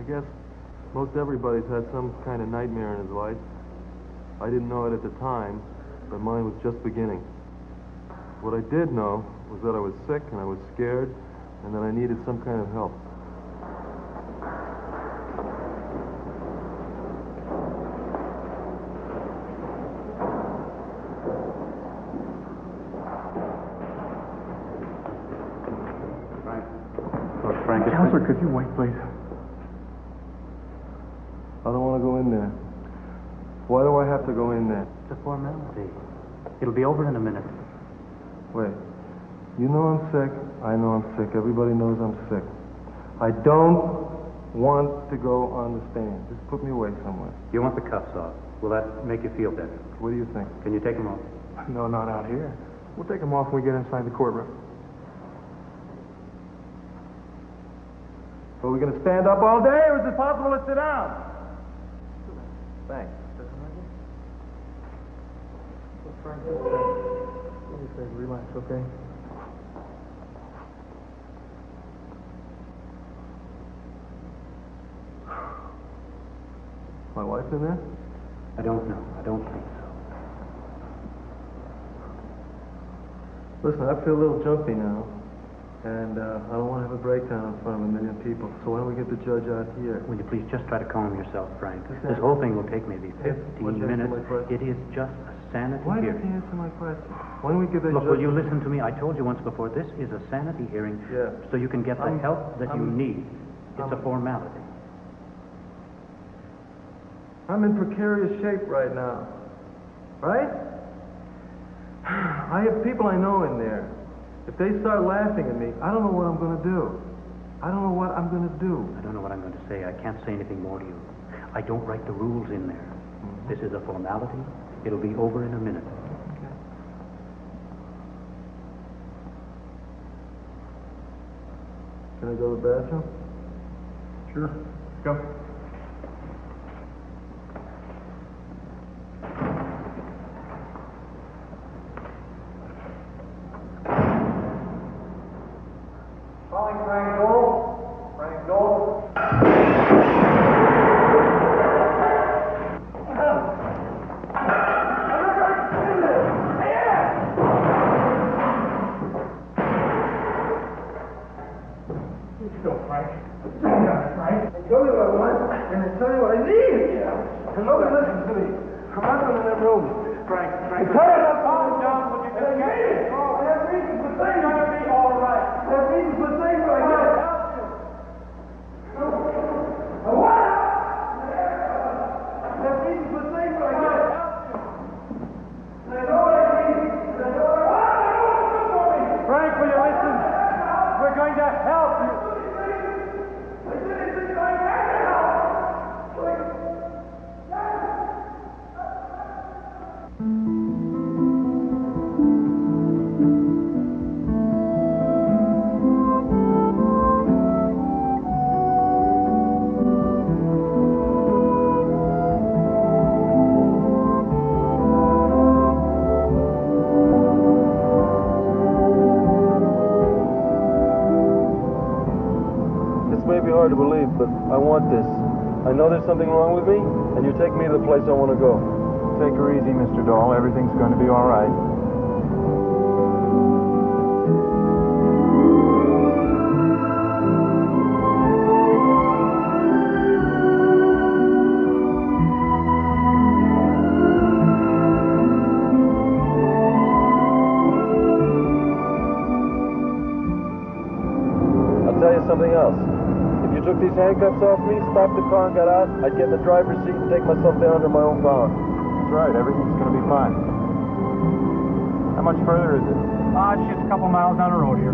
guess most everybody's had some kind of nightmare in his life. I didn't know it at the time, but mine was just beginning. What I did know was that I was sick and I was scared and that I needed some kind of help. Counselor, could you wait, please? I don't want to go in there. Why do I have to go in there? It's a formality. It'll be over in a minute. Wait. You know I'm sick. I know I'm sick. Everybody knows I'm sick. I don't want to go on the stand. Just put me away somewhere. You want the cuffs off. Will that make you feel better? What do you think? Can you take them off? No, not out here. We'll take them off when we get inside the courtroom. Are we going to stand up all day, or is it possible to sit down? Thanks. Frank, just relax, okay? My wife's in there? I don't know. I don't think so. Listen, I feel a little jumpy now. And I don't want to have a breakdown in front of 1 million people. So why don't we get the judge out here? Will you please just try to calm yourself, Frank? This whole thing will take maybe 15 minutes. It is just a sanity Why hearing. didn't you answer my question? Why don't we give the Look, judge... will you listen to me? I told you once before, this is a sanity hearing so you can get the help that you need. It's a formality. I'm in precarious shape right now. Right? I have people I know in there. If they start laughing at me, I don't know what I'm going to do. I don't know what I'm going to do. I don't know what I'm going to say. I can't say anything more to you. I don't write the rules in there. This is a formality. It'll be over in a minute. Okay. Can I go to the bathroom? Sure. Go. Hard to believe, but I want this. I know there's something wrong with me, and you're taking me to the place I want to go. Take her easy, Mr. Dahl. Everything's going to be all right. I'll tell you something else. Took these handcuffs off me, stopped the car and got out, I'd get in the driver's seat and take myself down under my own power. That's right, everything's going to be fine. How much further is it? It's just a couple miles down the road here.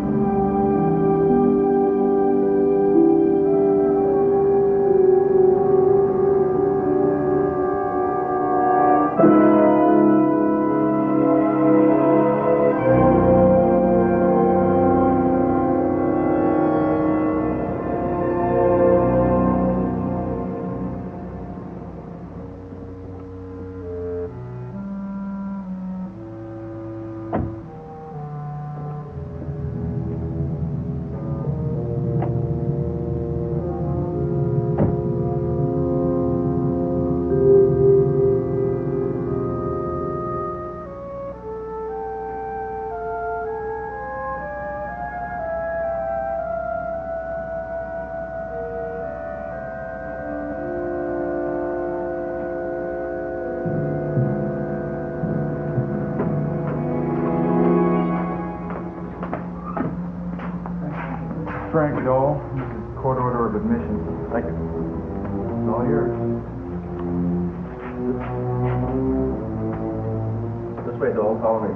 Frank Dole. This is court order of admission. Thank you. It's all yours. This way, Dole. Follow me.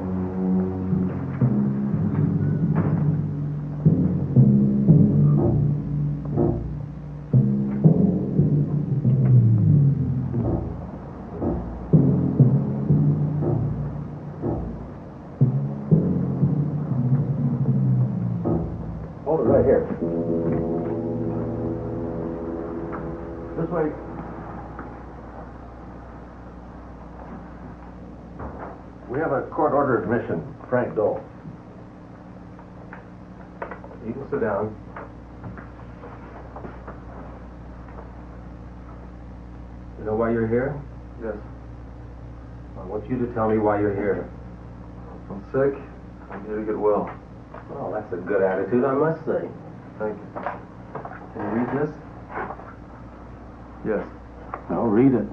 Hold it right here. This way. We have a court order of admission. Frank Dole. You can sit down. You know why you're here? Yes. I want you to tell me why you're here. I'm sick. I'm here to get well. Well, that's a good attitude, I must say. Thank you. Can you read this? Yes. No, read it.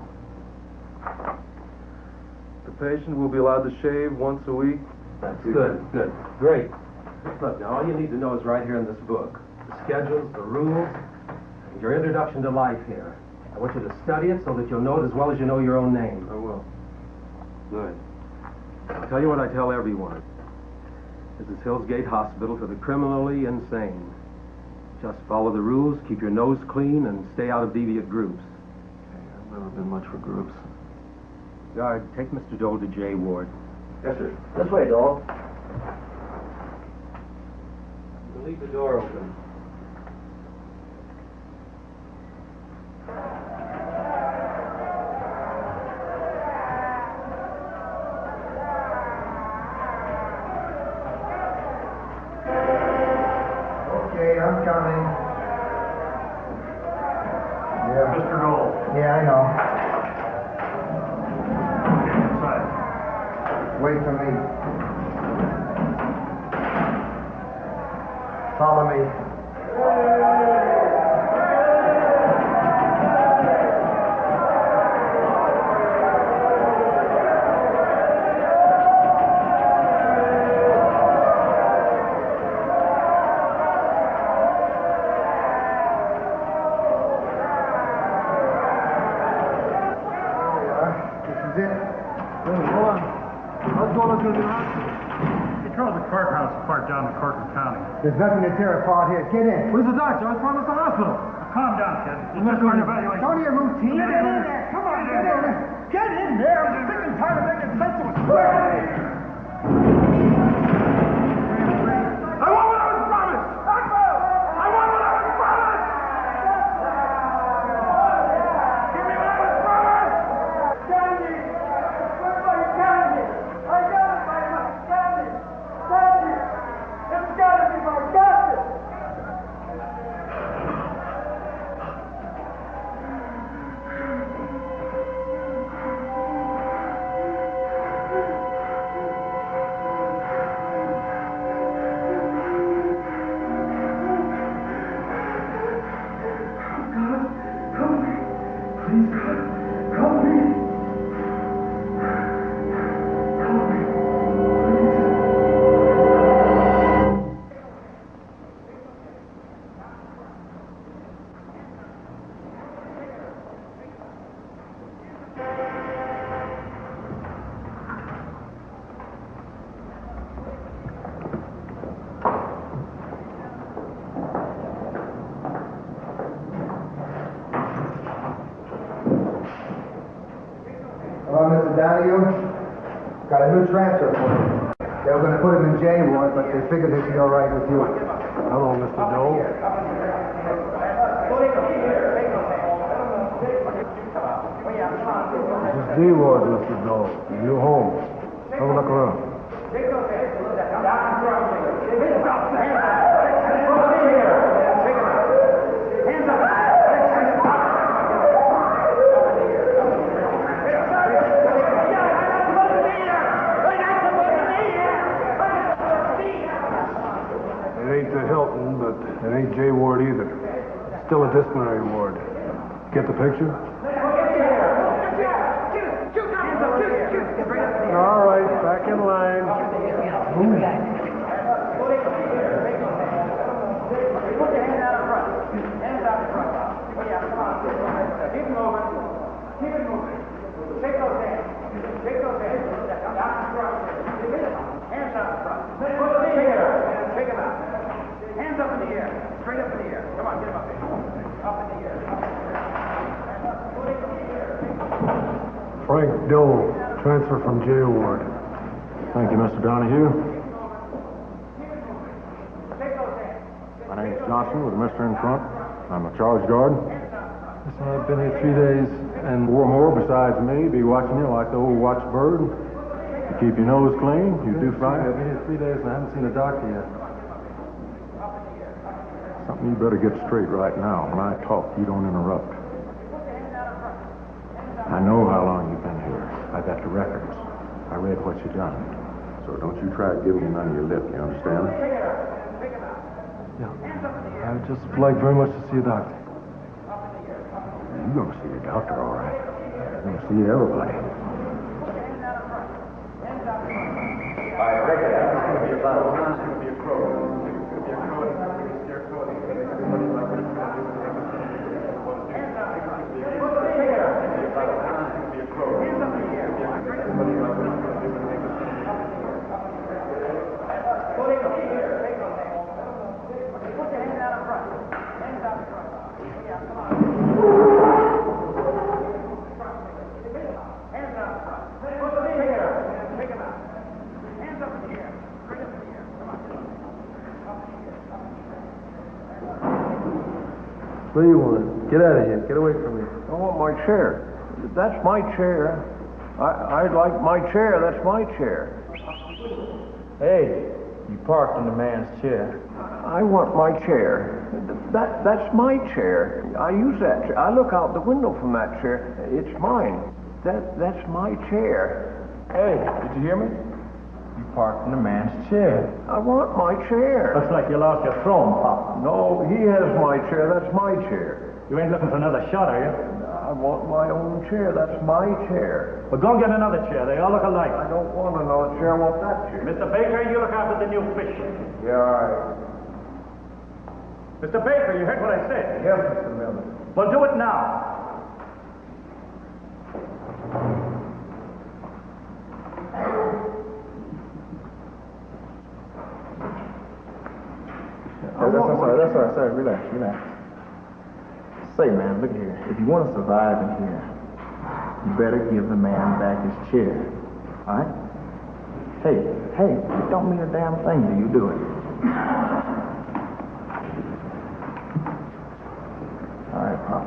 The patient will be allowed to shave once a week. That's good. Great. Look, now all you need to know is right here in this book. The schedules, the rules, and your introduction to life here. I want you to study it so that you'll know it as well as you know your own name. I will. Good. I'll tell you what I tell everyone. This is Hills Gate Hospital for the criminally insane. Just follow the rules, keep your nose clean, and stay out of deviant groups. I've never been much for groups. Guard, take Mr. Dole to J Ward. Yes, sir. This way, Dole. We'll leave the door open. Okay, I'm coming. Yeah. Mr. Dole. Yeah, I know. Okay, inside. Wait for me. Follow me. Control the courthouse part down in Corcoran County. There's nothing to tear apart here. Get in. Where's the doctor? I was from the hospital. Calm down, kid. It's just for an evaluation. Don't your routine. Get in there. Come on, get in there. Get in there. I'm sick and tired of making sense of it. I want what I was promised! I want what I was promised! Give me what I was promised! Candy! Where's my candy? I got it, my candy! Candy! It's gotta be my candy! Hello, Mr. Donahue. Got a new transfer for you. They were going to put him in J Ward, but they figured it'd be all right with you. Hello, Mr. Dole. This is D Ward, Mr. Dole. New home. Have a look around. It ain't the Hilton, but it ain't J Ward either. It's still a disciplinary ward. Get the picture? All right, back in line. Frank Dole, transfer from jail ward. Thank you, Mr. Donahue. My name's Johnson with Mr. in front. I'm a charge guard. Listen, I've been here 3 days, and Four more besides me be watching you like the old watchbird. You keep your nose clean, you do fine. I've been here 3 days, and I haven't seen a doctor yet. Something you better get straight right now. When I talk, you don't interrupt. I know how long you've been here. I got the records. I read what you done. So don't you try giving me none of your lip, you understand? Yeah. I would just like very much to see a doctor. You're gonna see a doctor, all right. You're gonna see everybody. What do you want? Get out of here. Get away from me. I want my chair. That's my chair. I'd like my chair. That's my chair. Hey, you parked in the man's chair. I want my chair. That's my chair. I use that chair. I look out the window from that chair. It's mine. That's my chair. Hey, did you hear me? You parked in the man's chair. I want my chair. Looks like you lost your throne, Pop. No, he has my chair. That's my chair. You ain't looking for another shot, are you? I want my own chair. That's my chair. Well, go and get another chair. They all look alike. I don't want another chair. I want that chair. Mr. Baker, you look after the new fish. Yeah, all right. Mr. Baker, you heard what I said. Yes, Mr. Miller. Well, do it now. That's all right, sir. Relax. Say, man, look here. If you want to survive in here, you better give the man back his chair. All right? Hey, it don't mean a damn thing to you, do it? All right, Pop.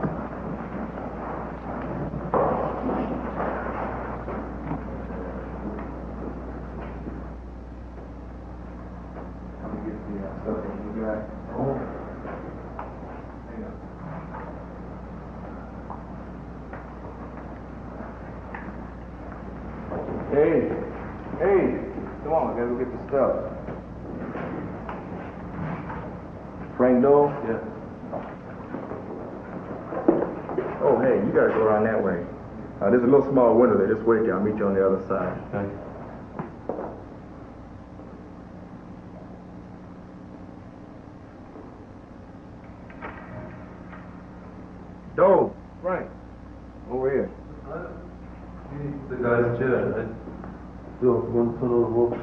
Hey, come on, I gotta go get the stuff. Frank Dole? Yeah. Oh, hey, you gotta go around that way. There's a little small window there. Just wait there. I'll meet you on the other side. Okay. Dole, Frank, over here. The guy's chair. Bill, one foot over the wall.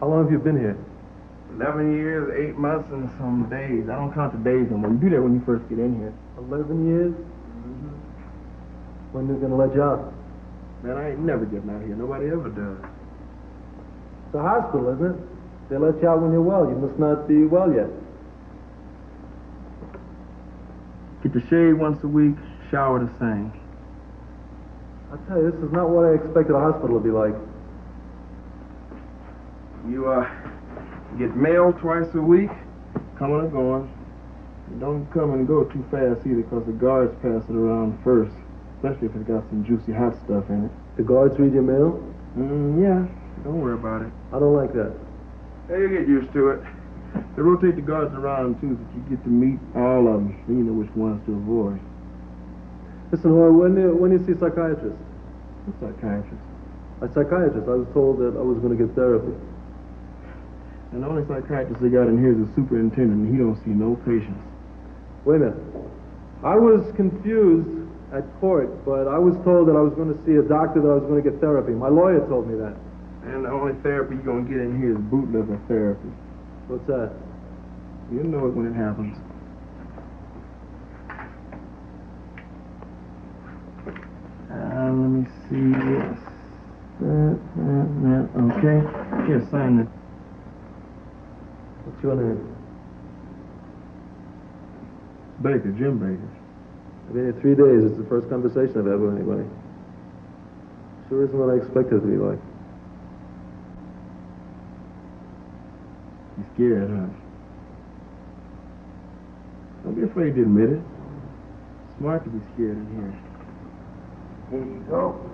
How long have you been here? 11 years, 8 months, and some days. I don't count the days no more. You do that when you first get in here. 11 years? Mm-hmm. When are they gonna let you out? Man, I ain't never getting out here. Nobody ever does. It's a hospital, isn't it? They let you out when you're well. You must not be well yet. Get to shave once a week, shower the same. I tell you, this is not what I expected a hospital to be like. You, get mail twice a week, coming and going. You don't come and go too fast either, because the guards pass it around first, especially if it's got some juicy hot stuff in it. The guards read your mail? Yeah. Don't worry about it. I don't like that. Hey, you get used to it. They rotate the guards around, too, so you get to meet all of them, so you know which ones to avoid. Listen, Hoy, when do you see a psychiatrist? What psychiatrist? A psychiatrist. I was told that I was going to get therapy. And the only psychiatrist they got in here is a superintendent, and he don't see no patients. Wait a minute. I was confused at court, but I was told that I was going to see a doctor, that I was going to get therapy. My lawyer told me that. And the only therapy you're going to get in here is bootlegger therapy. What's that? You'll know it when it happens. Let me see. Yes. That. Okay. Here, sign this. What's your name? Baker, Jim Baker. I've been here 3 days. It's the first conversation I've had with anybody. Sure isn't what I expected it to be like. You scared, huh? Don't be afraid to admit it. Smart to be scared in here. Here you go.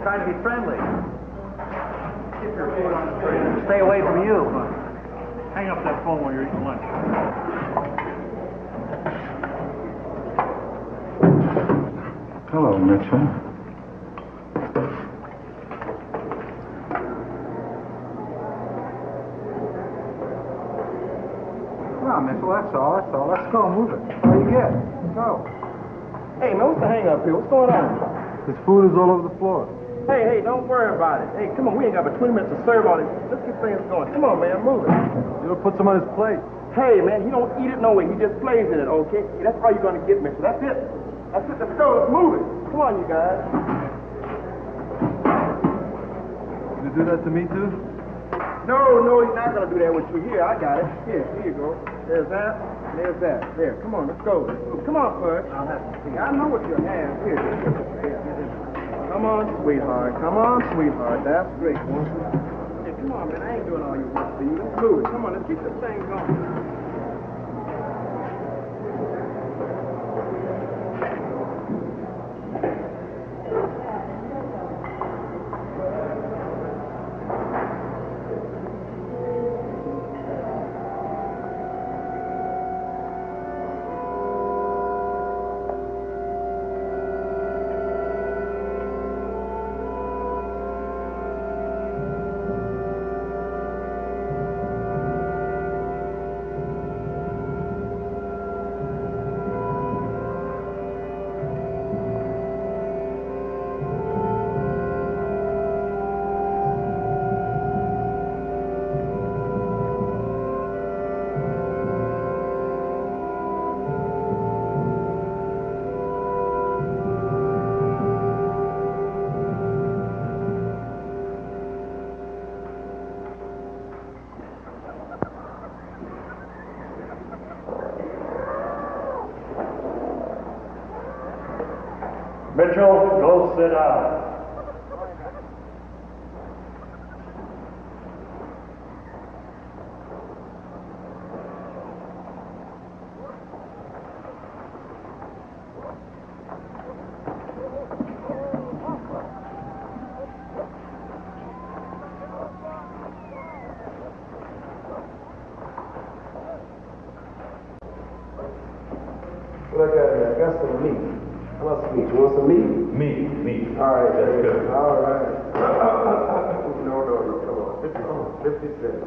Trying to be friendly. Stay away from you. Hang up that phone while you're eating lunch. Hello, Mitchell. Well, Mitchell, that's all. Let's go, move it. That's all you get. Let's go. Hey, man, what's the hang up here? What's going on? This food is all over the floor. Hey, don't worry about it. Hey, come on, we ain't got but 20 minutes to serve all this. Let's get things going. Come on, man, move it. You ever put some on his plate? Hey, man, he don't eat it no way. He just plays in it, okay? That's all you're gonna get, Mitchell. That's it. Let's go. Let's move it. Come on, you guys. You do that to me, too? No, he's not gonna do that with you. Here, I got it. Here you go. There's that. There's that. There, come on, let's go. Come on, Fudge. I'll have to see. I know what you have. Here. Come on, sweetheart. That's great. Hey, come on, man. I ain't doing all your work for you. Let's move it. Come on, let's keep this thing going. Mitchell, go sit down. What I got here? I got some meat. How about some meat? You want some meat? Meat. All right, that's good. All right. No, come on. 50 cents.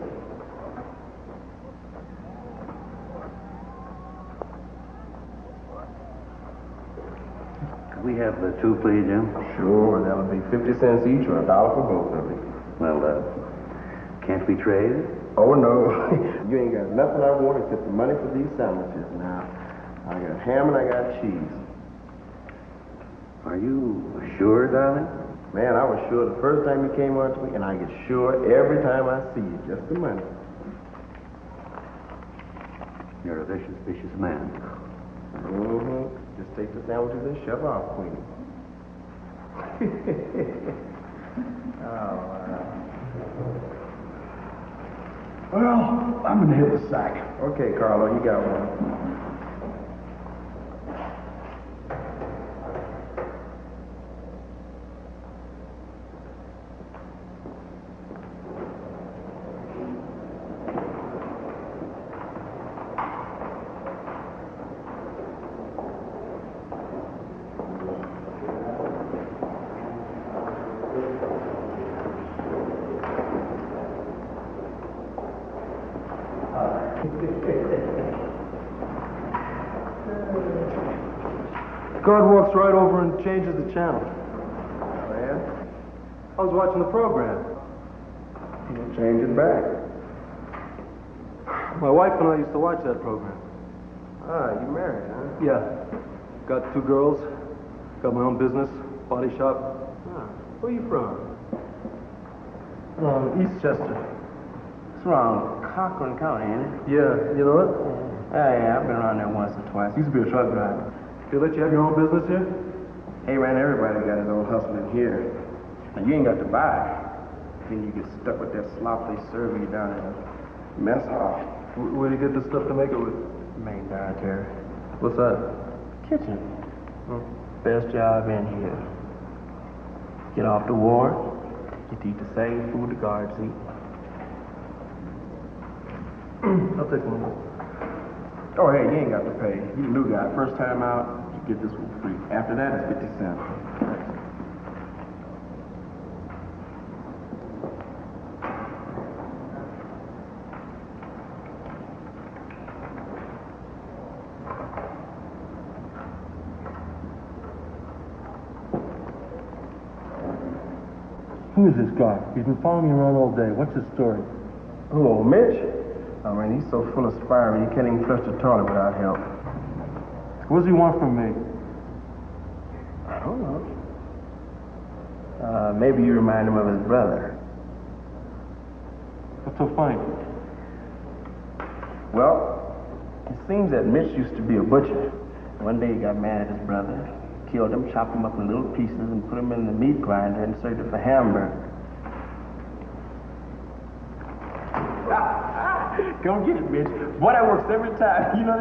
Could we have the two, please, Jim? Sure, that'll be 50 cents each or $1 for both of you. Well, can't we trade? Oh, no. You ain't got nothing I want except the money for these sandwiches now. I got ham and I got cheese. Are you sure, darling? Man, I was sure the first time you came on to me, and I get sure every time I see you. Just the money. You're a vicious, vicious man. Mm-hmm. Just take the sandwiches and shove off, Queenie. Well, I'm gonna hit the sack. Okay, Carlo, you got one. guard walks right over and changes the channel. Oh, yeah? I was watching the program. Change it back. My wife and I used to watch that program. Ah, you married, huh? Yeah. Got 2 girls. Got my own business, body shop. Ah, where you from? Eastchester. It's around Cochran County, ain't it? Yeah, you know it? Yeah, I've been around there once or twice. Used to be a truck driver. They let you have your own business here? Hey, man, everybody got his own hustling here. And you ain't got to buy. Then you get stuck with that slop they serve you down in the mess hall. Where do you get the stuff to make it with? Main dietary. What's that? Kitchen. Best job in here. Get off the ward. Get to eat the same food the guards eat. I'll take one. Oh, hey, you ain't got to pay. You the new guy. First time out, you get this one free. After that, it's 50 cents. Who is this guy? He's been following me around all day. What's his story? Oh, Mitch? Oh, man, he's so full of spirit, he can't even flush the toilet without help. What does he want from me? I don't know. Maybe you remind him of his brother. What's so funny? Well, it seems that Mitch used to be a butcher. One day he got mad at his brother, killed him, chopped him up in little pieces, and put him in the meat grinder and served it for hamburger. Go get it, Mitch. Boy, that works every time. You know,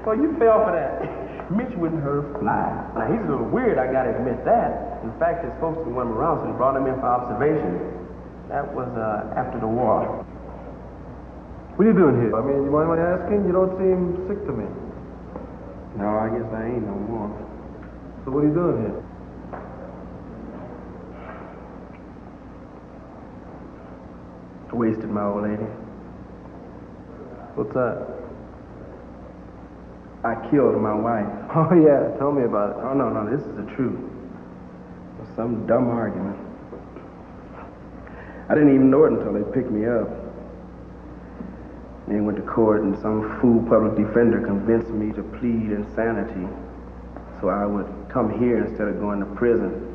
well, you fell for that. Mitch wouldn't hurt a fly. Now, he's a little weird, I gotta admit that. In fact, his folks didn't want him around, so they brought him in for observation. That was after the war. What are you doing here? I mean, you mind my asking? You don't seem sick to me. No, I guess I ain't no more. So what are you doing here? Wasted my old lady. What's that? I killed my wife. Oh, yeah. Tell me about it. Oh, no, this is the truth. It was some dumb argument. I didn't even know it until they picked me up. They went to court, and some fool public defender convinced me to plead insanity so I would come here instead of going to prison.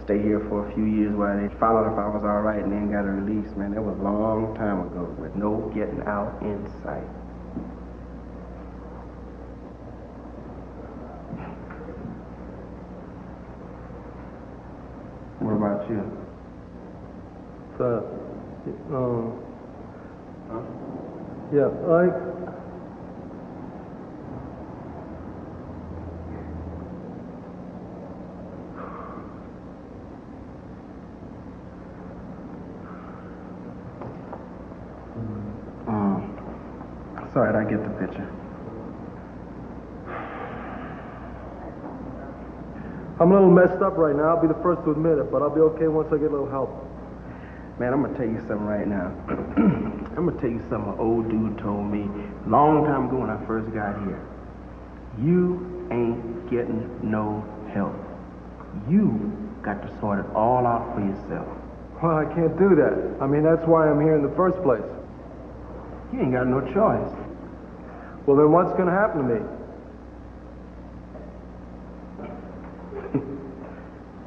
Stay here for a few years while they found out if I was all right and then got a release. Man, that was a long time ago with no getting out in sight. What about you? So, Huh? yeah, It's all right, I get the picture. I'm a little messed up right now. I'll be the first to admit it, but I'll be okay once I get a little help. Man, I'm gonna tell you something right now. I'm gonna tell you something an old dude told me a long time ago when I first got here. You ain't getting no help. You got to sort it all out for yourself. Well, I can't do that. I mean, that's why I'm here in the first place. You ain't got no choice. Well, then what's going to happen to me?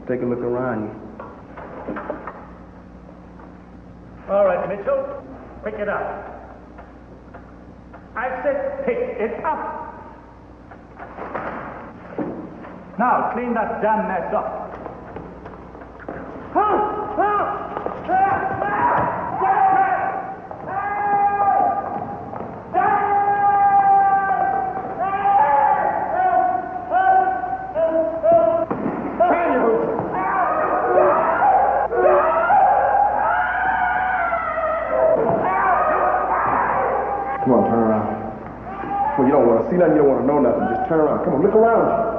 Take a look around you. All right, Mitchell, pick it up. I said pick it up. Now, clean that damn mess up. Come on, turn around. Well, you don't want to see nothing, you don't want to know nothing. Just turn around. Come on, look around you.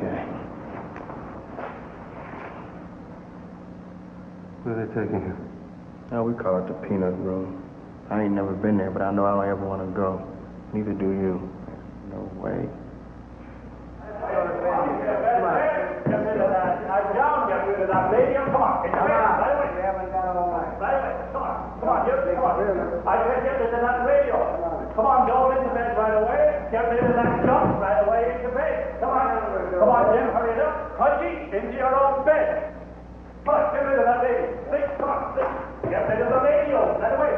Okay. Where are they taking you? Now, we call it the peanut room. I ain't never been there, but I know I don't ever want to go. Neither do you. No way. Come on, go into bed right away. Get rid of that junk right away into bed. Come on, Jim, hurry it up. Pudgy, into your own bed. Come on, get rid of that lady. Come on, get rid of the radio right away.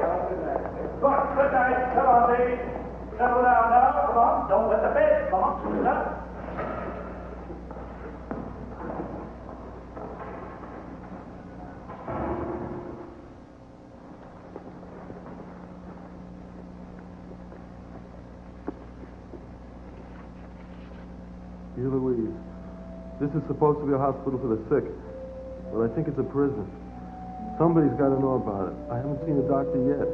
Come on, good night. Come on, baby. Settle down now. Come on, don't wet the bed. Come on, sit up. Dear Louise, this is supposed to be a hospital for the sick, but I think it's a prison. Somebody's got to know about it. I haven't seen a doctor yet.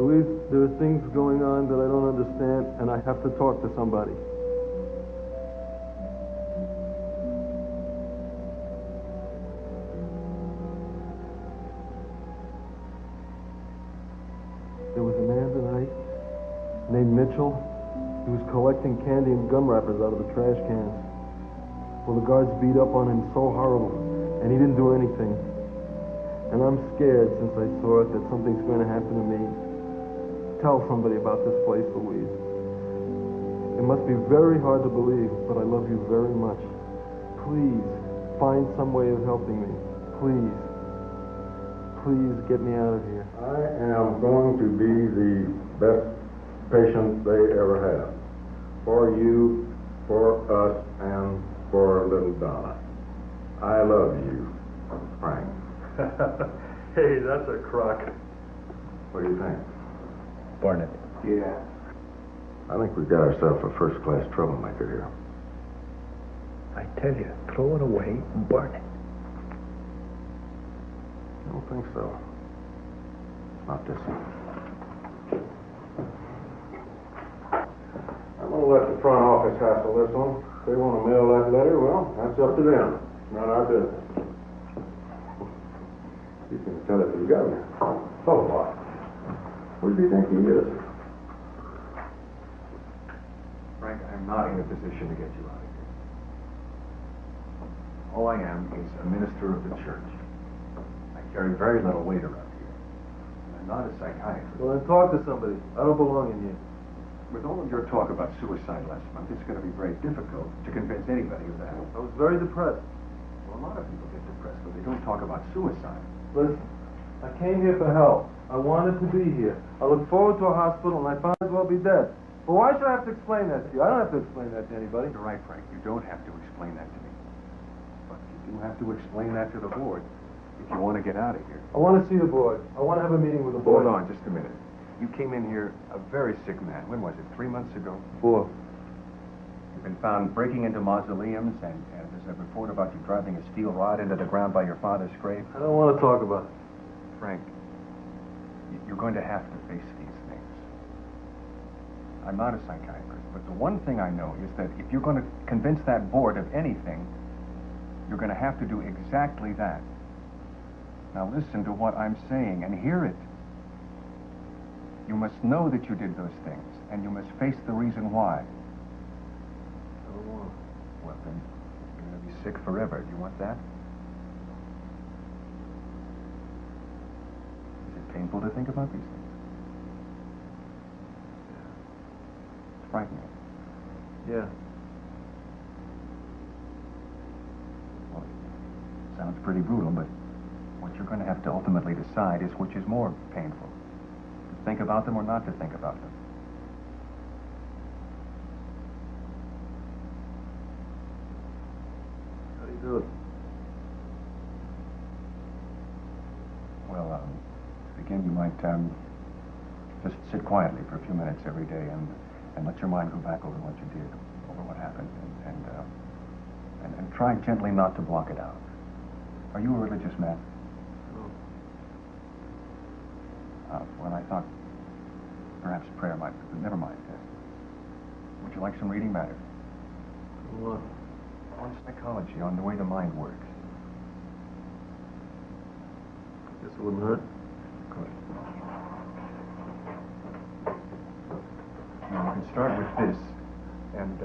Louise, there are things going on that I don't understand, and I have to talk to somebody. There was a man tonight named Mitchell. He was collecting candy and gum wrappers out of the trash cans. Well, the guards beat up on him so horrible, and he didn't do anything. And I'm scared since I saw it that something's going to happen to me. Tell somebody about this place, Louise. It must be very hard to believe, but I love you very much. Please, find some way of helping me. Please. Please get me out of here. I am going to be the best patient they ever have. For you, for us, and for little Donna. I love you, Frank. Hey, that's a crock. What do you think? Barnett. Yeah. I think we've got ourselves a first-class troublemaker here. I tell you, throw it away and burn it. I don't think so. Not this one. I'm going to let the front office hassle this one. If they want to mail that letter, well, that's up to them. It's not our business. You can tell it to the governor. Oh, what? Where do you think he is? Frank, I'm not in a position to get you out of here. All I am is a minister of the church. I carry very little weight around here. I'm not a psychiatrist. Well, then talk to somebody. I don't belong in here. With all of your talk about suicide last month, it's going to be very difficult to convince anybody of that. I was very depressed. Well, a lot of people get depressed, but they don't talk about suicide. Listen, I came here for help. I wanted to be here. I looked forward to a hospital, and I might as well be dead. But why should I have to explain that to you? I don't have to explain that to anybody. You're right, Frank. You don't have to explain that to me. But you do have to explain that to the board if you want to get out of here. I want to see the board. I want to have a meeting with the board. Hold on just a minute. You came in here a very sick man. When was it? 3 months ago? 4. You've been found breaking into mausoleums, and there's a report about you driving a steel rod into the ground by your father's grave. I don't want to talk about it. Frank, you're going to have to face these things. I'm not a psychiatrist, but the one thing I know is that if you're going to convince that board of anything, you're going to have to do exactly that. Now listen to what I'm saying and hear it. You must know that you did those things, and you must face the reason why. I don't want to. Well, then, you're going to be sick forever. Do you want that? Is it painful to think about these things? It's frightening. Yeah. Well, it sounds pretty brutal, but what you're going to have to ultimately decide is which is more painful. To think about them or not to think about them. How do you do it? Well, to begin, you might just sit quietly for a few minutes every day and let your mind go back over what you did, over what happened, and try gently not to block it out. Are you a religious man? No. Well, I thought perhaps prayer might... Never mind. Would you like some reading matter? What? On psychology, on the way the mind works. Guess it wouldn't hurt. Good. Now, we can start with this and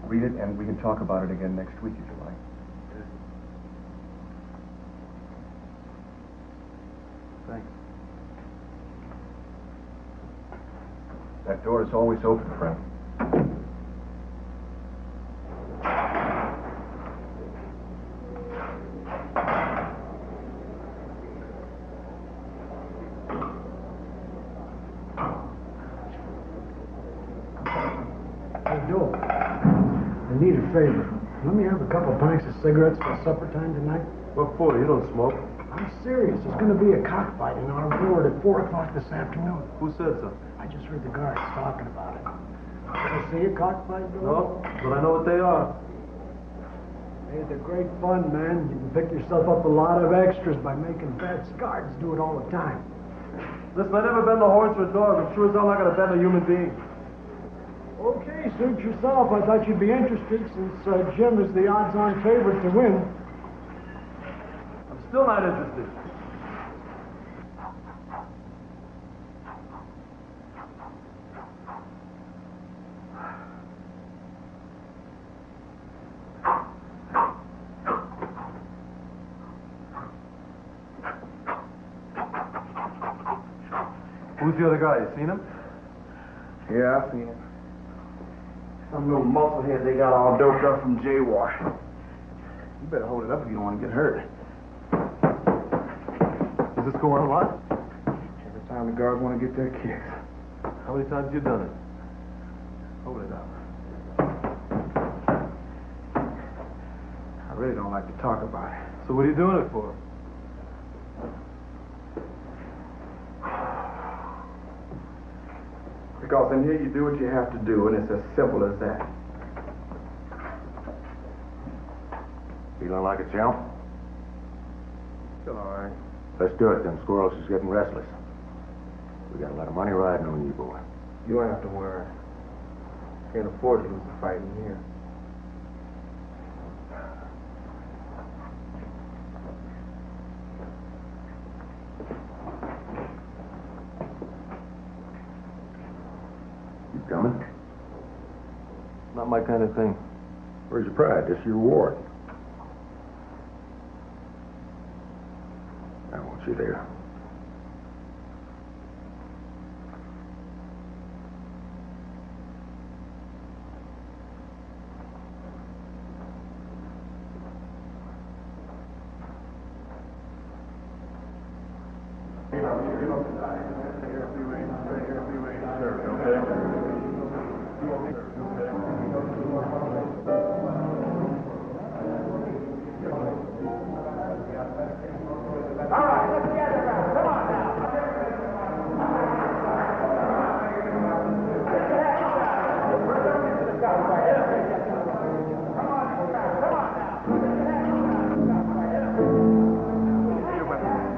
read it, and we can talk about it again next week if you like. Thanks. That door is always open, friend. Hey, Joe, I need a favor. Let me have a couple pints of cigarettes for supper time tonight. What for? You don't smoke. I'm serious. There's going to be a cockfight in our ward at 4 o'clock this afternoon. Who said so? I just heard the guards talking about it. Did I see a cockfight, Bill? No, but I know what they are. Hey, they're great fun, man. You can pick yourself up a lot of extras by making bets. Guards do it all the time. Listen, I never bend a horse or a dog. I'm sure as hell not gonna bend a human being. Okay, suit yourself. I thought you'd be interested since Jim is the odds-on favorite to win. I'm still not interested. Who's the other guy? You seen him? Yeah, I seen him. Some little musclehead they got all doped up from jaywalk. You better hold it up if you don't want to get hurt. Does this go on a lot? Every time the guards want to get their kicks. How many times have you done it? Hold it up. I really don't like to talk about it. So what are you doing it for? Because in here you do what you have to do, and it's as simple as that. Feeling like a chump? Feel all right. Let's do it. Them squirrels is getting restless. We got a lot of money riding on you, boy. You don't have to worry. Can't afford to lose a fight in here. You coming? Not my kind of thing. Where's your pride? This your ward. I want you there.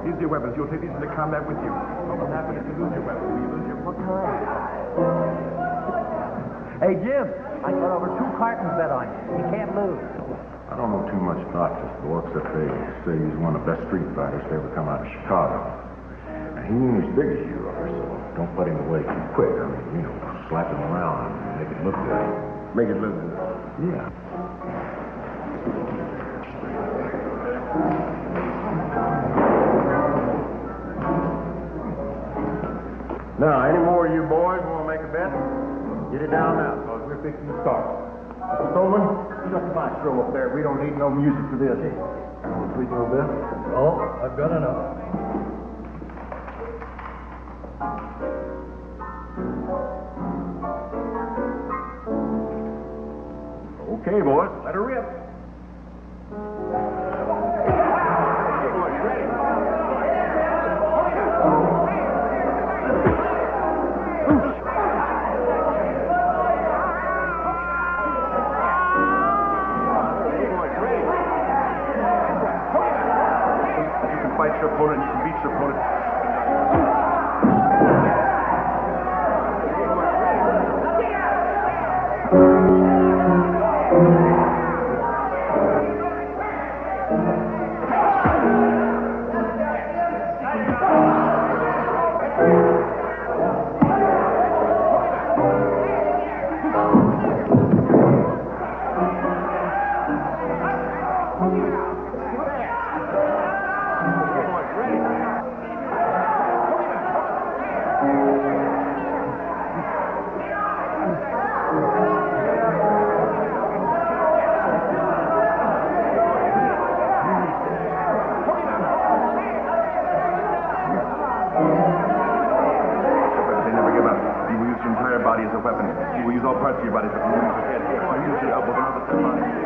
These are your weapons. You'll take these into combat with you. What will happen if you lose your weapon? Will you lose your... What kind? Hey, Jim, I got over 2 cartons bet on you. You can't lose. I don't know too much about this boy, except they say he's one of the best street fighters to ever come out of Chicago. And he ain't as big as you are, so don't put him away too quick. I mean, slap him around and make it look good. Make it look good. Yeah. Now, any more of you boys want to make a bet? Get it down now, because we're fixing to start. Mr. Stoneman, shut the maestro up there. We don't need no music for this. We can bet? Oh, I've got enough. Okay, boys, let her rip. Fight your opponent, you can beat your opponent. Body as a weapon. You will use all parts of your body, but you will use your head. You use your elbow, another time.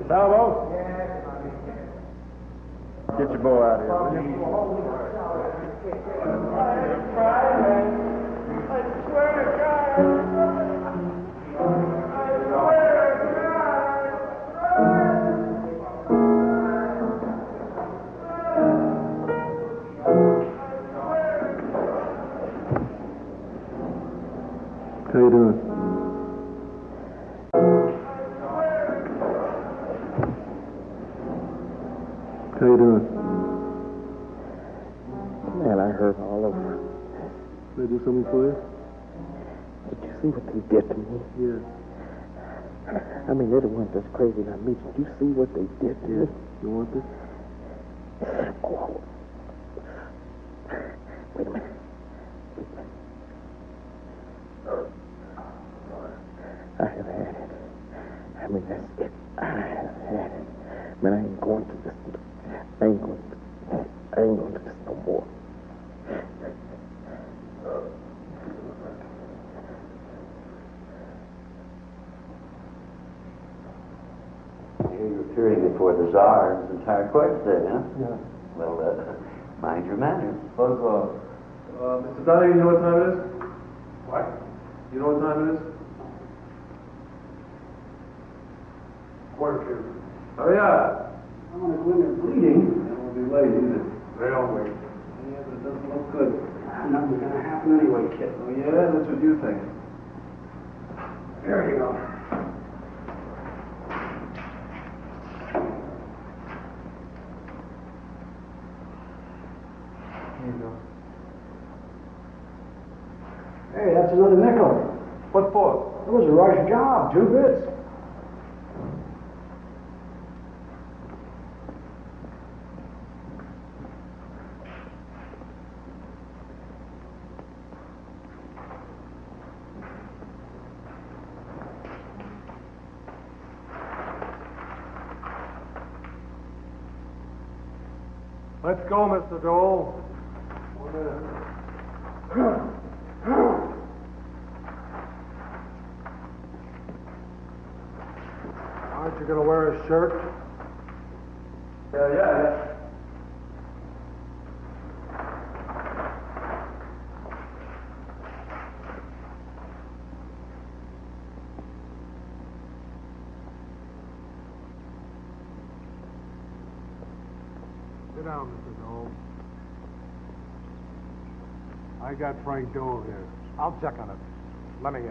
Salvo? Get your boy out of here, will you? I swear to God. I swear to How you doing? How you doing? Man, I hurt all over. Can I do something for you? Did you see what they did to me? Yeah. I mean, they're the ones that's crazy, not me. Did you see what they did to me? You want this? Oh. Wait a minute. I have had it. I mean, that's it. I have had it. Man, I ain't going to this. I ain't going to this no more. You're appearing before the Tsar and his entire court today, huh? Yeah. Well, mind your manners. Buzz off. Mr. Donahue, you know what time it is? What? You know what time it is? 1:45. Hurry up. I want to go in there bleeding. It won't be late, is it? They'll wait. Yeah, but it doesn't look good. Nothing's going to happen anyway, kid. Oh, yeah? That's what you think. There you go. Here you go. Hey, that's another nickel. What for? It was a rush job, 2 bits. Let's go, Mr. Dole. Aren't you going to wear a shirt? Yeah. down, Mr. Dole. I got Frank Dole here. I'll check on it. Let me in.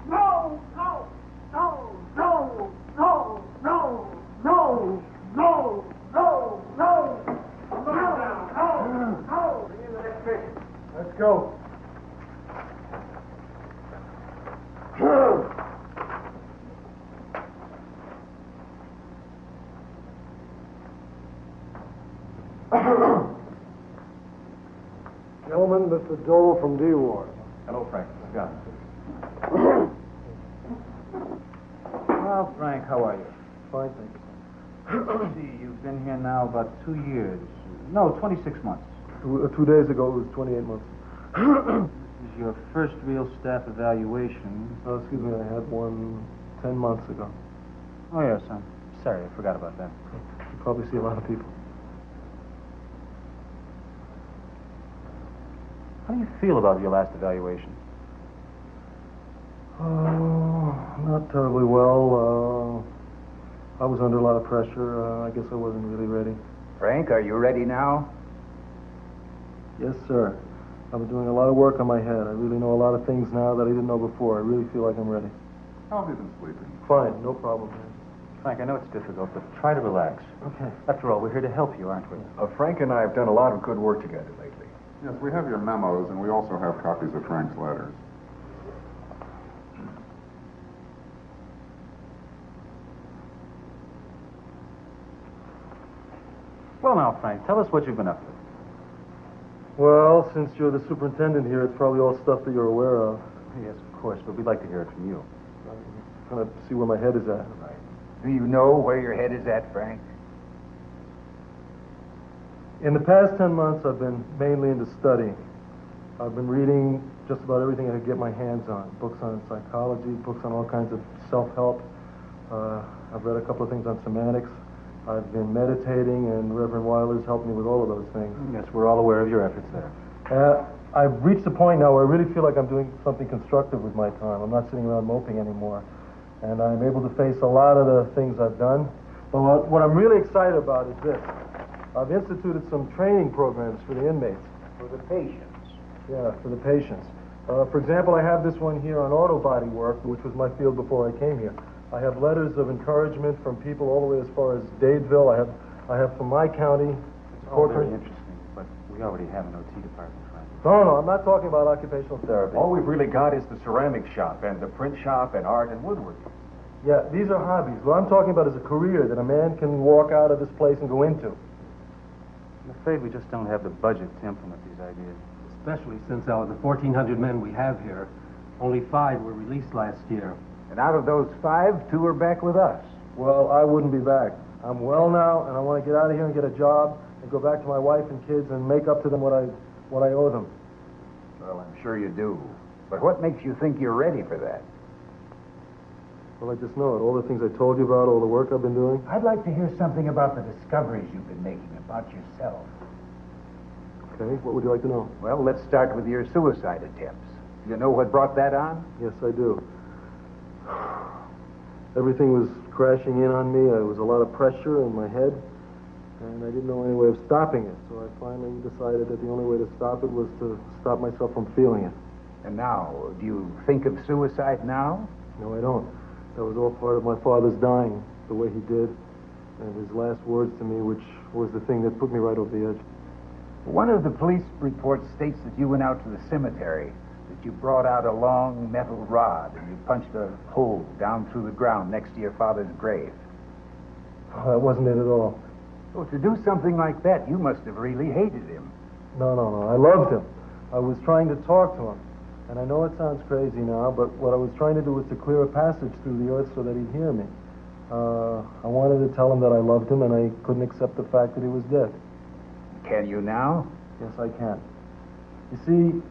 No, no, no, no, no, no, no, no, no, no, no. Bring in the next patient. Let's go. Gentlemen, Mr. Dole from D Ward. Hello, Frank. Scott. Well, Frank, how are you? Fine, thank you. See, you've been here now about 2 years. No, 26 months. 2 days ago, it was 28 months. This is your first real staff evaluation. Excuse me, I had one 10 months ago. Oh, yes, I'm sorry. I forgot about that. You probably see a lot of people. How do you feel about your last evaluation? Not terribly well. I was under a lot of pressure. I guess I wasn't really ready. Frank, are you ready now? Yes, sir. I've been doing a lot of work on my head. I really know a lot of things now that I didn't know before. I really feel like I'm ready. How have you been sleeping? Fine, no problem, man. Frank, I know it's difficult, but try to relax. Okay. After all, we're here to help you, aren't we? Frank and I have done a lot of good work together lately. Yes, we have your memos, and we also have copies of Frank's letters. Well, now, Frank, tell us what you've been up to. Well, since you're the superintendent here, it's probably all stuff that you're aware of. Yes, of course, but we'd like to hear it from you. I'm trying to see where my head is at. Right. Do you know where your head is at, Frank? In the past 10 months, I've been mainly into studying. I've been reading just about everything I could get my hands on. Books on psychology, books on all kinds of self-help. I've read a couple of things on semantics. I've been meditating, and Reverend Weiler's helped me with all of those things. Yes, we're all aware of your efforts there. I've reached a point now where I really feel like I'm doing something constructive with my time. I'm not sitting around moping anymore. And I'm able to face a lot of the things I've done. But what I'm really excited about is this. I've instituted some training programs for the inmates. For the patients. Yeah, for the patients. For example, I have this one here on auto body work, which was my field before I came here. I have letters of encouragement from people all the way as far as Dadeville. I have from my county. It's all very interesting, but we already have an OT department, Frank. No, I'm not talking about occupational therapy. All we've really got is the ceramic shop and the print shop and art and woodworking. Yeah, these are hobbies. What I'm talking about is a career that a man can walk out of this place and go into. I'm afraid we just don't have the budget to implement these ideas. Especially since out of the 1,400 men we have here, only 5 were released last year. And out of those 5, 2 are back with us. Well, I wouldn't be back. I'm well now, and I want to get out of here and get a job and go back to my wife and kids and make up to them what I owe them. Well, I'm sure you do. But what makes you think you're ready for that? Well, I just know it. All the things I told you about, all the work I've been doing. I'd like to hear something about the discoveries you've been making about yourself. Okay, what would you like to know? Well, let's start with your suicide attempts. You know what brought that on? Yes, I do. Everything was crashing in on me. There was a lot of pressure in my head, and I didn't know any way of stopping it. So I finally decided that the only way to stop it was to stop myself from feeling it. And now, do you think of suicide now? No, I don't. That was all part of my father's dying, the way he did, and his last words to me, which was the thing that put me right over the edge. One of the police reports states that you went out to the cemetery, that you brought out a long metal rod and you punched a hole down through the ground next to your father's grave. Oh, that wasn't it at all. So to do something like that, you must have really hated him. No. I loved him. I was trying to talk to him. And I know it sounds crazy now, but what I was trying to do was to clear a passage through the earth so that he'd hear me. I wanted to tell him that I loved him, and I couldn't accept the fact that he was dead. Can you now? Yes, I can. You see,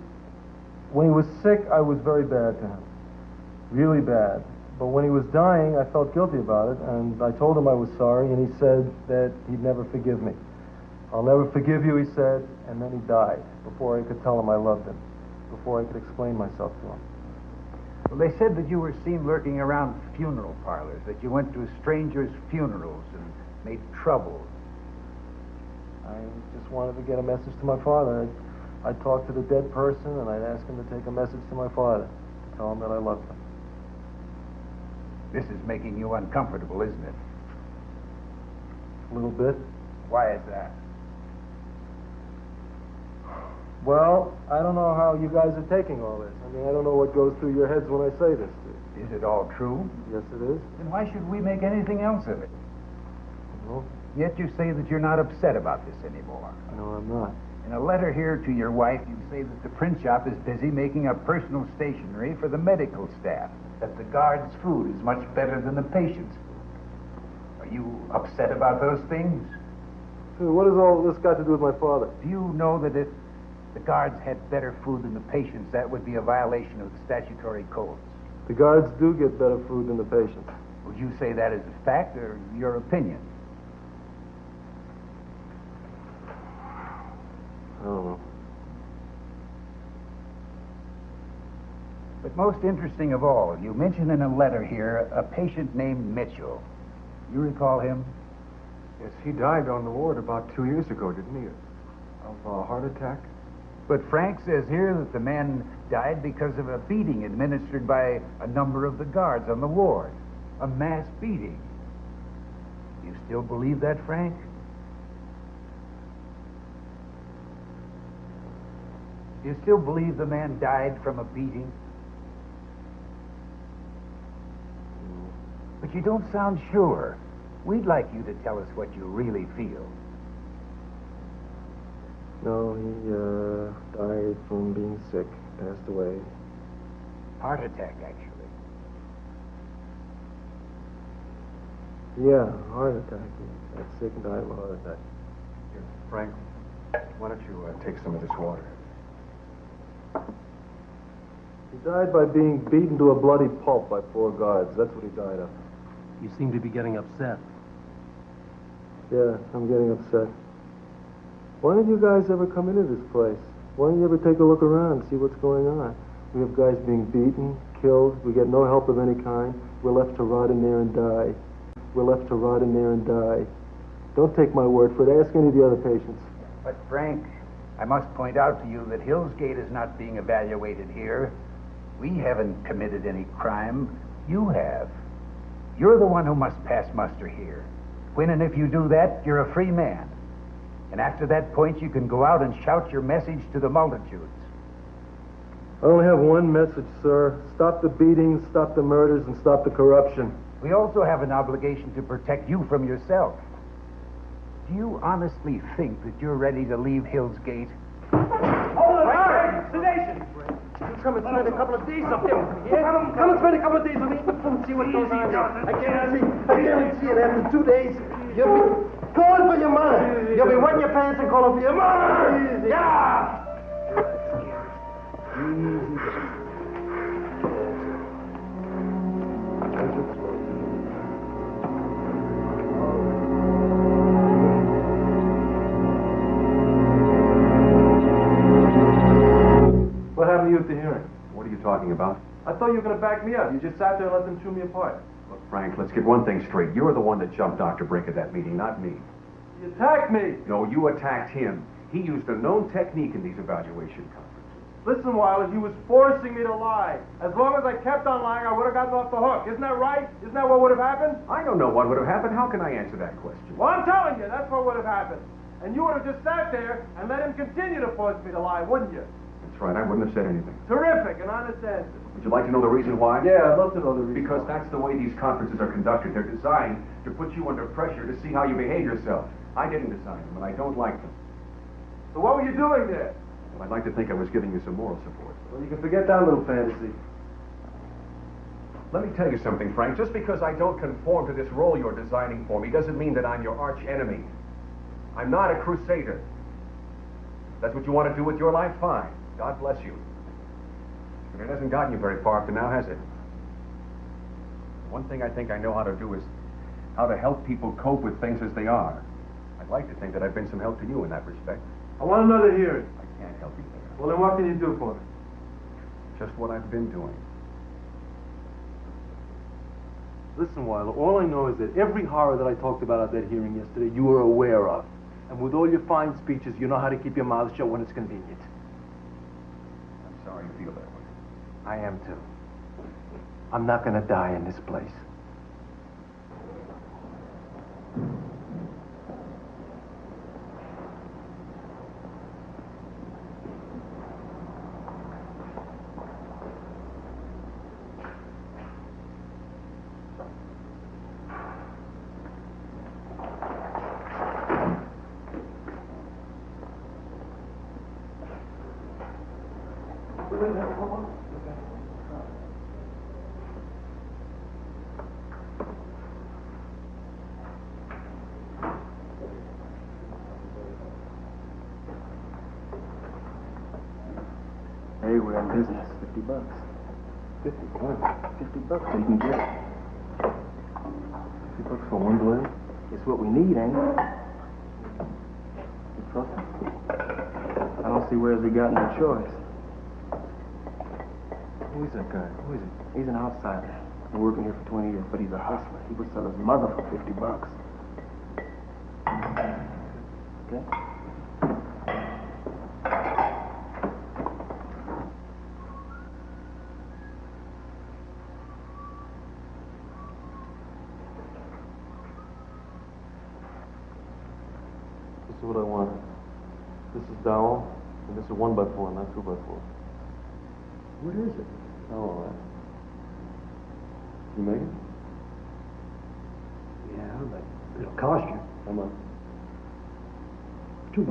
when he was sick, I was very bad to him. Really bad. But when he was dying, I felt guilty about it, and I told him I was sorry, and he said that he'd never forgive me. I'll never forgive you, he said, and then he died before I could tell him I loved him, before I could explain myself to him. Well, they said that you were seen lurking around funeral parlors, that you went to strangers' funerals and made trouble. I just wanted to get a message to my father. I'd talk to the dead person, and I'd ask him to take a message to my father, to tell him that I loved him. This is making you uncomfortable, isn't it? A little bit. Why is that? Well, I don't know how you guys are taking all this. I mean, I don't know what goes through your heads when I say this to you. Is it all true? Yes, it is. Then why should we make anything else of it? No, Yet you say that you're not upset about this anymore. no, I'm not. In a letter here to your wife, you say that the print shop is busy making up personal stationery for the medical staff, that the guards' food is much better than the patients' food. Are you upset about those things? Dude, what has all this got to do with my father? Do you know that if the guards had better food than the patients, that would be a violation of the statutory codes? The guards do get better food than the patients. Would you say that is a fact or your opinion? I don't know. But most interesting of all, you mention in a letter here a patient named Mitchell. You recall him? Yes, he died on the ward about 2 years ago, didn't he? Of a heart attack? But Frank says here that the man died because of a beating administered by a number of the guards on the ward. A mass beating. You still believe that, Frank? Do you still believe the man died from a beating? But you don't sound sure. We'd like you to tell us what you really feel. No, he died from being sick, passed away. Heart attack, actually. Yeah, heart attack. He got sick and died of a heart attack. Here, Frank, why don't you take some of this water? He died by being beaten to a bloody pulp by 4 guards. That's what he died of. You seem to be getting upset. Yeah, I'm getting upset. Why don't you guys ever come into this place? Why don't you ever take a look around and see what's going on? We have guys being beaten, killed. We get no help of any kind. We're left to rot in there and die. We're left to rot in there and die. Don't take my word for it. Ask any of the other patients. But Frank, I must point out to you that Hill's Gate is not being evaluated here. We haven't committed any crime. You have. You're the one who must pass muster here. When and if you do that, you're a free man. And after that point, you can go out and shout your message to the multitudes. I only have one message, sir. Stop the beatings, stop the murders, and stop the corruption. We also have an obligation to protect you from yourself. Do you honestly think that you're ready to leave Hill's Gate? Hold it, right! Sedation! You come and spend a couple of days up there with me, yeah? Come and spend a couple of days with me. See what goes on there. I guarantee it. After 2 days, you'll be calling for your mother. You'll be wetting your pants and calling for your mother. Yeah! What happened to you at the hearing? What are you talking about? I thought you were going to back me up. You just sat there and let them chew me apart. Look, Frank, let's get one thing straight. You're the one that jumped Dr. Brink at that meeting, not me. You attacked me. No, you attacked him. He used a known technique in these evaluation conferences. Listen, Wilder, he was forcing me to lie. As long as I kept on lying, I would have gotten off the hook. Isn't that right? Isn't that what would have happened? I don't know what would have happened. How can I answer that question? Well, I'm telling you, that's what would have happened. And you would have just sat there and let him continue to force me to lie, wouldn't you? That's right. I wouldn't have said anything. Terrific, an honest answer. Would you like to know the reason why? Yeah, I'd love to know the reason. Because that's the way these conferences are conducted. They're designed to put you under pressure to see how you behave yourself. I didn't design them, and I don't like them. So what were you doing there? Well, I'd like to think I was giving you some moral support. Well, you can forget that little fantasy. Let me tell you something, Frank. Just because I don't conform to this role you're designing for me doesn't mean that I'm your arch enemy. I'm not a crusader. If that's what you want to do with your life, fine. God bless you. But it hasn't gotten you very far up to now, has it? One thing I think I know how to do is how to help people cope with things as they are. I'd like to think that I've been some help to you in that respect. I want another hearing. I can't help you there. Well, then what can you do for me? Just what I've been doing. Listen, Weiler, all I know is that every horror that I talked about at that hearing yesterday, you were aware of. And with all your fine speeches, you know how to keep your mouth shut when it's convenient. I'm sorry you feel that way. I am too. I'm not gonna die in this place. Hey, we're in business. $50. 50 bucks? 50 bucks so you can get it. 50 bucks for one blade? It's what we need, ain't it? You trust him? I don't see where we got no choice. Who is that guy? Who is he? He's an outsider. Been working here for 20 years, but he's a hustler. He would sell his mother for 50 bucks. Okay? This is what I want. This is dowel, and this is 1x4, not 2x4. What is it? Oh, all right. You make it? Yeah, but it'll cost you. How much? $2.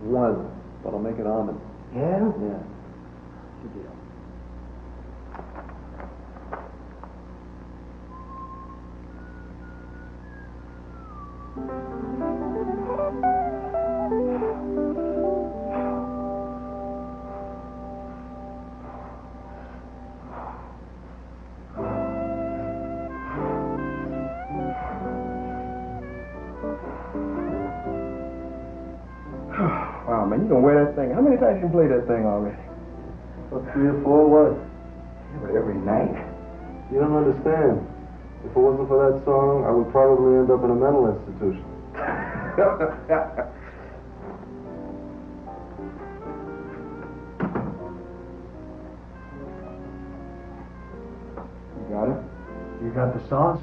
One, but I'll make it almond. Yeah? Yeah. Good deal. Wow, man, you gonna wear that thing. How many times you played that thing already? About 3 or 4, what? Yeah, but every night. You don't understand. If it wasn't for that song, I would probably end up in a mental institution. You got it? You got the sauce?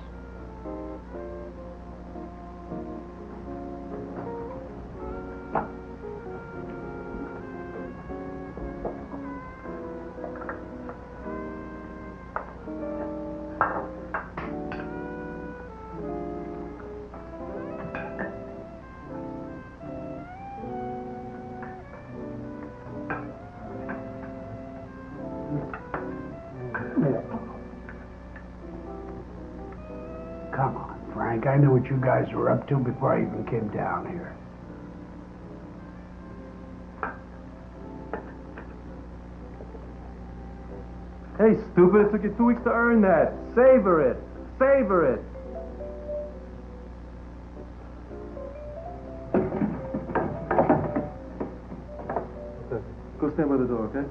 Come on, Frank. I knew what you guys were up to before I even came down here. Hey, stupid, it took you 2 weeks to earn that. Savor it. Savor it. Okay. Go stand by the door, okay?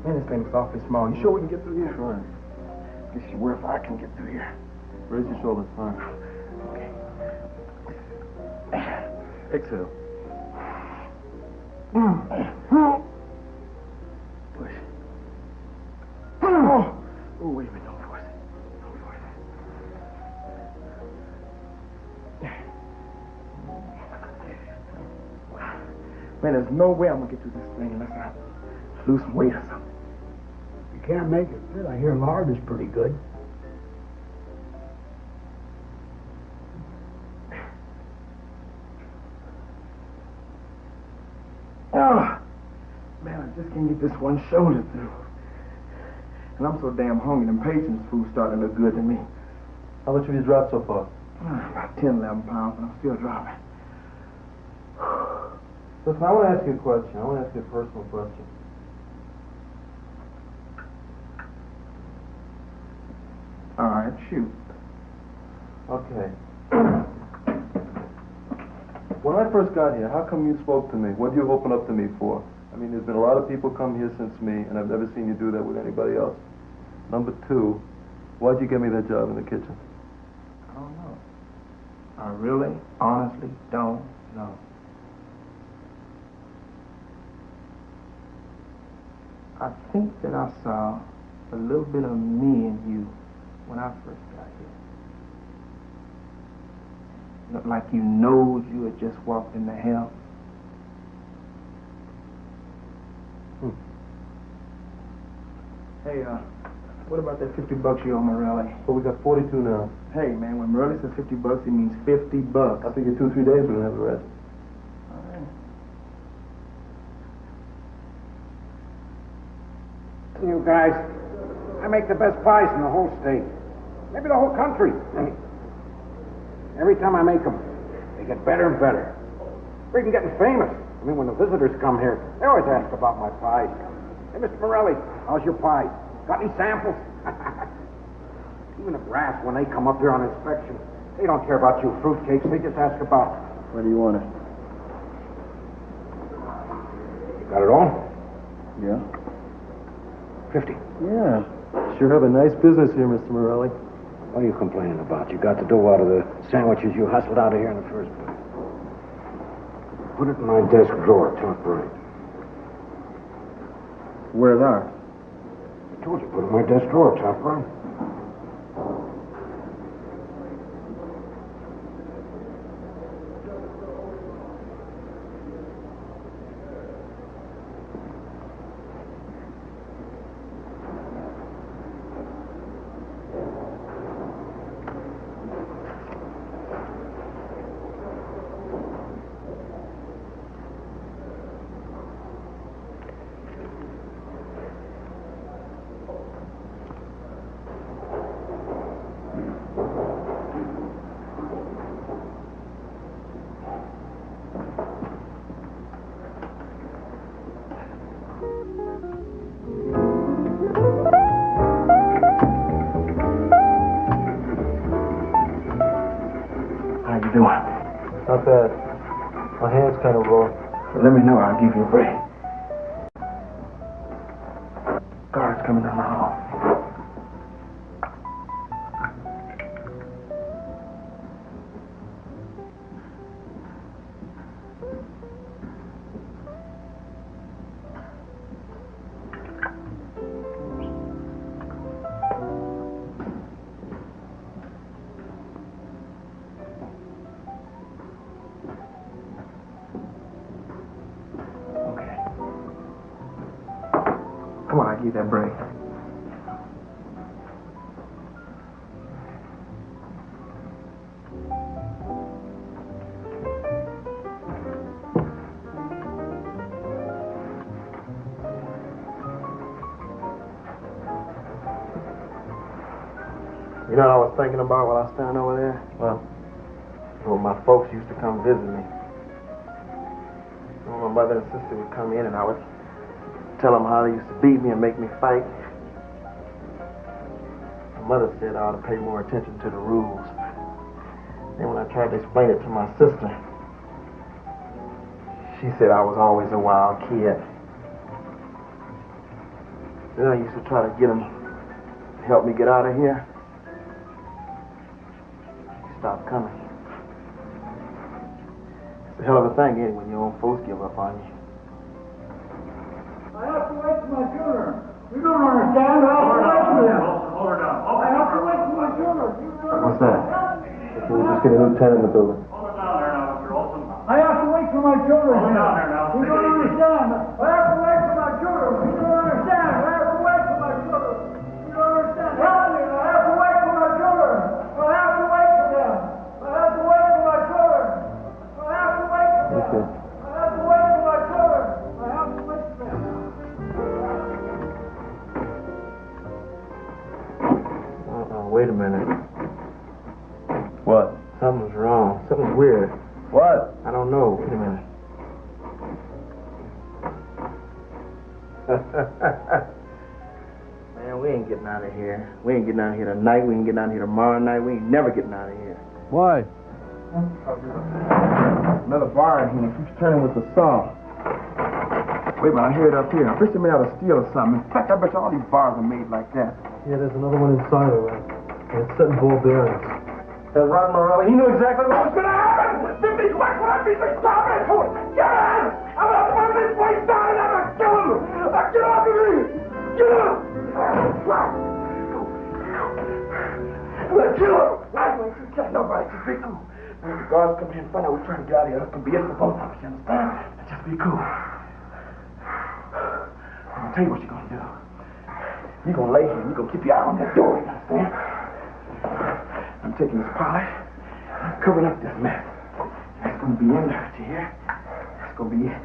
Man, this thing's awfully small. You sure we can get through here? Sure. Guess you were if I can get through here. Raise your shoulders, fine. Okay. Exhale. Push. Oh, wait a minute. Don't force it. Don't force it. Man, there's no way I'm gonna get through this thing unless I lose some weight or something. You can't make it fit. I hear lard is pretty good. Oh, man, I just can't get this one shoulder through. And I'm so damn hungry, them patience food's starting to look good to me. How much have you dropped so far? About 10, 11 pounds, and I'm still dropping. Listen, I want to ask you a question. I want to ask you a personal question. shoot. Okay. When I first got here, how come you spoke to me? What did you open up to me for? I mean, there's been a lot of people come here since me, and I've never seen you do that with anybody else. Number two, why'd you give me that job in the kitchen? I don't know. I really, honestly don't know. I think that I saw a little bit of me in you when I first got here. Looked like you knowed you had just walked into hell. Hey, what about that $50 you owe Morelli? Well, we got 42 now. Hey, man, when Morelli says $50, it means $50. I figure 2 or 3 days we're gonna have the rest. All right. You guys, I make the best pies in the whole state. Maybe the whole country. Every time I make them, they get better and better. We're even getting famous. I mean, when the visitors come here, they always ask about my pies. Hey, Mr. Morelli, how's your pie? Got any samples? Even the brass, when they come up here on inspection, they don't care about you fruitcakes. They just ask about... What do you want it? You got it all? Yeah. 50. Yeah. Sure have a nice business here, Mr. Morelli. What are you complaining about? You got the dough out of the sandwiches you hustled out of here in the first place. Put it in my desk drawer, top right. Where's ours? I told you, put it in my desk drawer, top right. Not bad. My hand's kind of raw. Let me know. I'll give you a break. Guards coming down the hall. Come on, I'll give you that break. You know what I was thinking about while I was standing over there? Well, Well, my folks used to come visit me. My mother and sister would come in and I would tell them how they used to beat me and make me fight. My mother said I ought to pay more attention to the rules. Then when I tried to explain it to my sister, she said I was always a wild kid. Then I used to try to get them to help me get out of here. She stopped coming. It's a hell of a thing, ain't it, when your own folks give up on you. I have to wait for my funeral. You don't understand. I have to wait for them. Hold her down. I have to wait for my funeral. what's that? Can we just get a new tenant in the building? Hold it down there now, Mr. Olson. I have to wait for my children. Hold it down there now. You don't understand. I have to wait for my children. You don't understand. I have to wait for my children. You don't understand. Help me. I have to wait for my children. I have to wait for them. I have to wait for my children. I have to wait for them. Okay. I have to wait for my children. I have to wait for them. Wait a minute. What? Something's wrong. Something's weird. What? I don't know. Wait a minute. Man, we ain't getting out out of here. We ain't getting out of here tonight. We ain't getting out of here tomorrow night. We ain't never getting out of here. Why? Another bar in here. Keeps turning with the saw. Wait a minute, I hear it up here. I bet you made out of steel or something. In fact, I bet you all these bars are made like that. Yeah, there's another one inside of it. And it's setting ball bearings. That Rod Morelli, he knew exactly what was going to happen. 50 quack, what I mean, stop it! Get out! I'm going to burn this place down and I'm going to kill him! Get off of me! Get up! I'm going to kill him! I ain't killing nobody. Just be cool. When the guards come in and find out we're trying to get out of here, that's going to be it for both of us, you understand? Just be cool. I'm going to tell you what you're going to do. You're going to lay here and you're going to keep your eye on that door, you understand? I'm taking this polish, I'm covering up this mess. That's going to be in there, you hear? That's going to be it.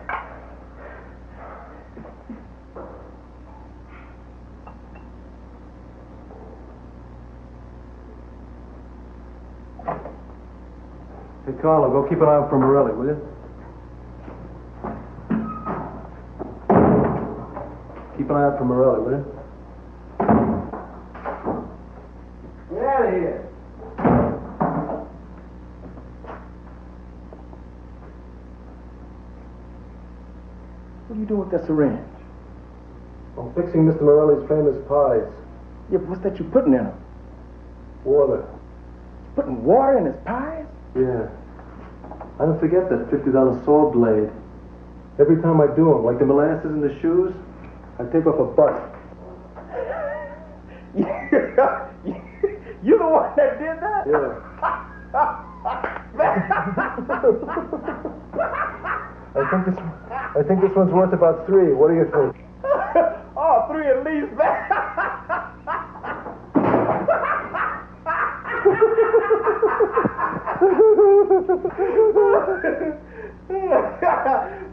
Hey, Carlo, go keep an eye out for Morelli, will you? Keep an eye out for Morelli, will you? Get out of here. What are you doing with that syringe? I'm fixing Mr. Morelli's famous pies. Yeah, but what's that you putting in them? Water. Putting water in his pies? Yeah. I don't forget that $50 saw blade. Every time I do them, like the molasses in the shoes, I take off a butt. You the one that did that? Yeah. I think this one's worth about 3. What do you think? Oh, 3 at least, man.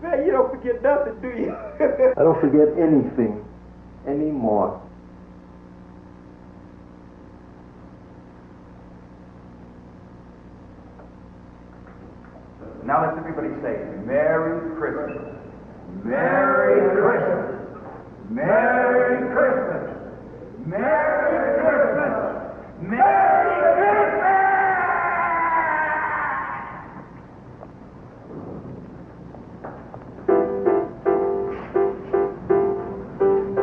Man, you don't forget nothing, do you? I don't forget anything anymore. Now let's everybody say, Merry Christmas. Merry Christmas. Merry Christmas. Merry Christmas. Merry Christmas.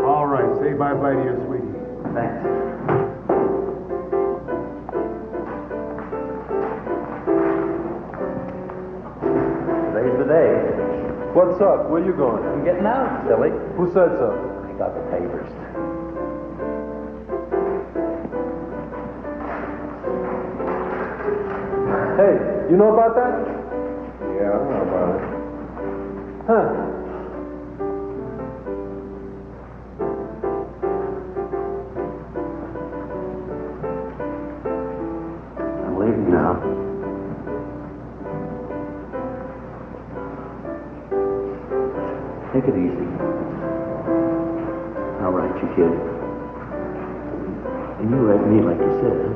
All right, say bye-bye to your sweetie. Thanks. Today's the day. What's up? Where you going? I'm getting out, silly. Who said so? I got the papers. Hey, you know about that? Yeah, I know about it. Huh. I'm leaving now. Take it easy. All right, you kid. And you read me like you said, huh?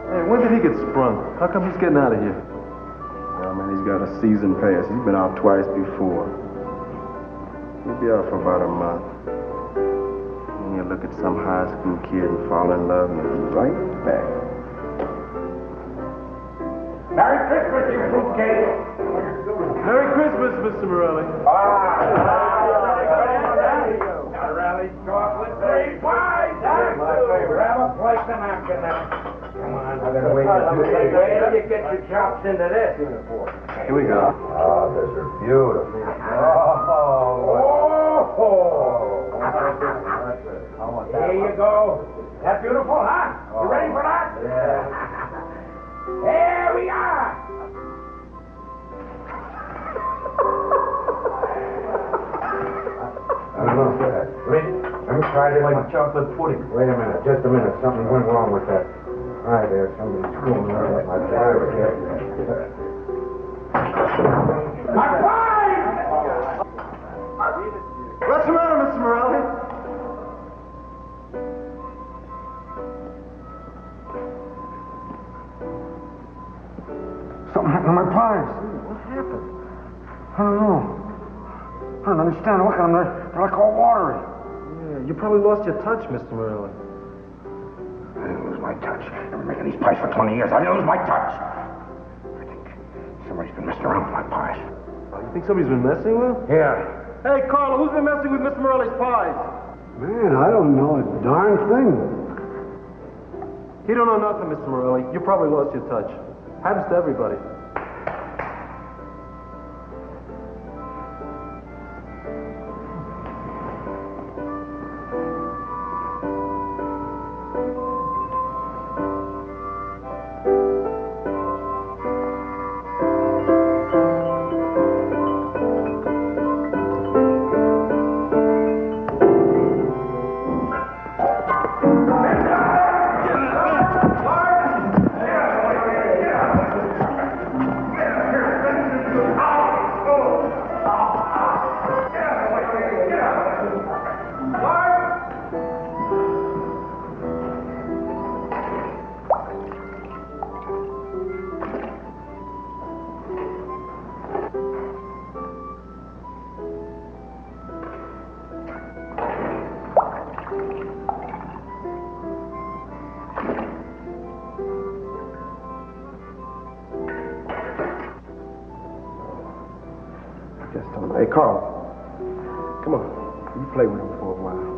Hey, when did he get sprung? How come he's getting out of here? Well, man, he's got a season pass. He's been out twice before. He'll be out for about a month. And he'll look at some high school kid and fall in love and be right back. Merry Christmas, you fruitcake. Merry Christmas, Mr. Morelli. Rally chocolate, 3 pies. Grab a plate and napkin now. Come on. I'm gonna wait for 2 days. Wait till you get your chops into this. Here we go. Oh, those are beautiful. Here you go. That beautiful, huh? You ready for that? Yeah. Here we are. I don't know. Let me try this like chocolate pudding. Wait a minute, just a minute. Something went wrong with that. Right there, somebody's screwing around with my driver here. What's the matter, Mr. Morelli? happened? I don't know. I don't understand. Look at them. They're like all watery. Yeah, you probably lost your touch, Mr. Morelli. I didn't lose my touch. I've been making these pies for 20 years. I didn't lose my touch. I think somebody's been messing around with my pies. Oh, you think somebody's been messing with him? Yeah. Hey, Carlo, who's been messing with Mr. Morelli's pies? Man, I don't know a darn thing. You don't know nothing, Mr. Morelli. You probably lost your touch. Happens to everybody. Hey, Carl. Come on. You play with him for a while.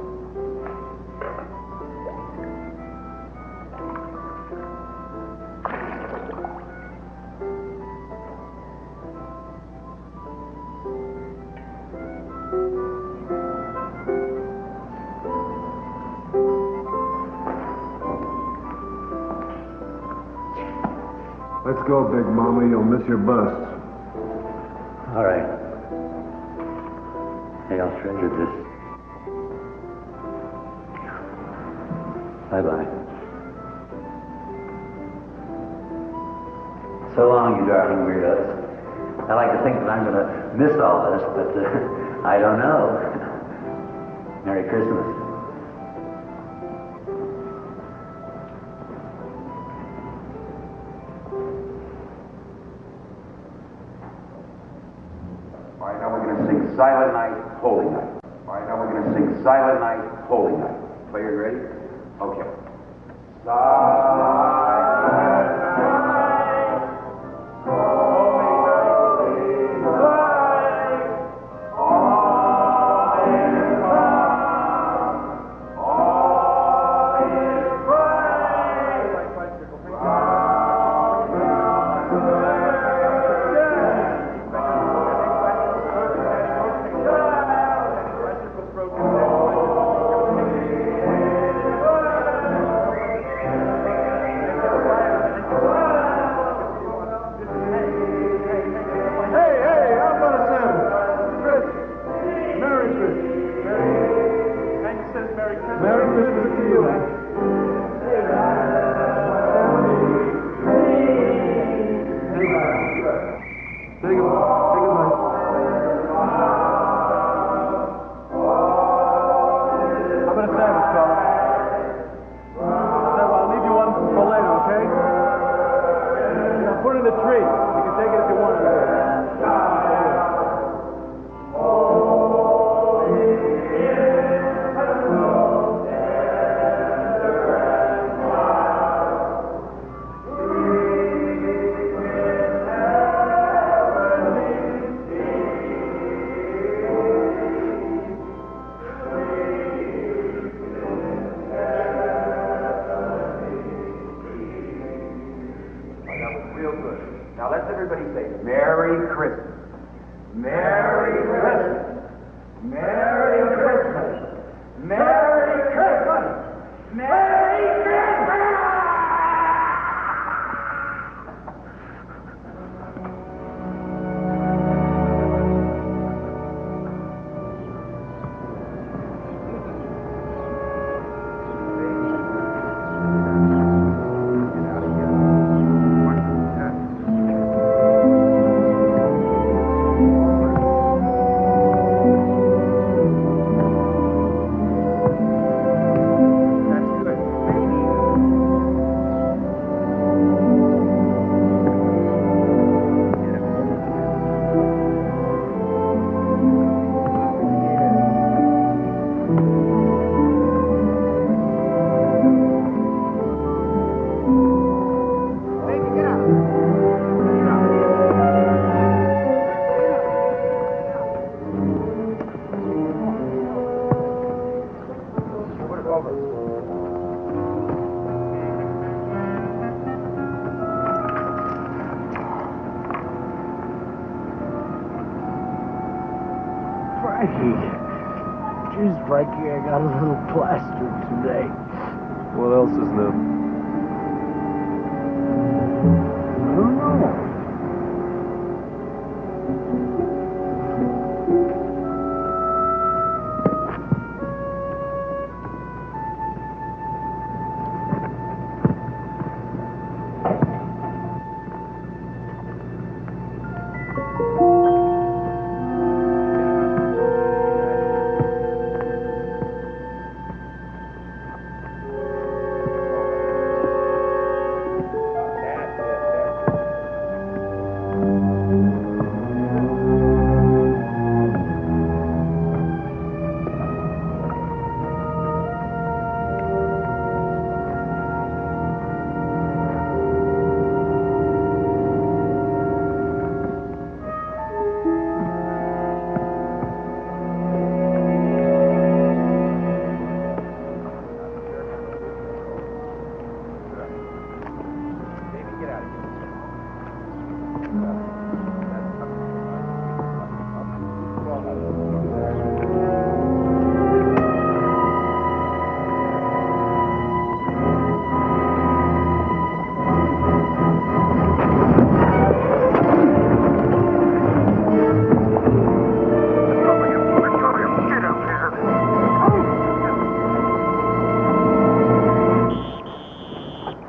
Let's go, Big Mama. You'll miss your bus. All right. Hey, I'll treasure this. Bye-bye. So long, you darling weirdos. I like to think that I'm going to miss all this, but I don't know. Merry Christmas. All right, now we're going to sing Silent Night, Holy Night. All right, now we're going to sing Silent Night, Holy Night. Players ready? Okay. Silent Night, Holy Night, all is calm, all is bright. Frankie. Jeez, Frankie, I got a little plastered today. What else is new? I don't know.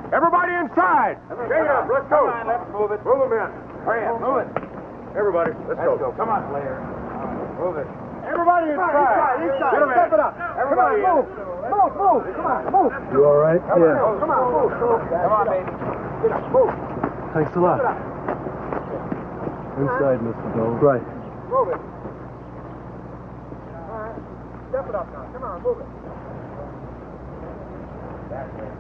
Everybody inside! Shake it up, let's go! Come on, let's move it. Move them in. Hurry up, move it. Everybody, let's go. Come on, Blair. Move it. Everybody inside! Inside! Get 'em in. Step it up! Everybody Come on, move! Move! Come on, move! You all right? Come on, come on, move. Come on, baby. Get up, move. Thanks a lot. Inside, Mr. Dole. Right. Move it. All right. Step it up now. Come on, move it. That's it.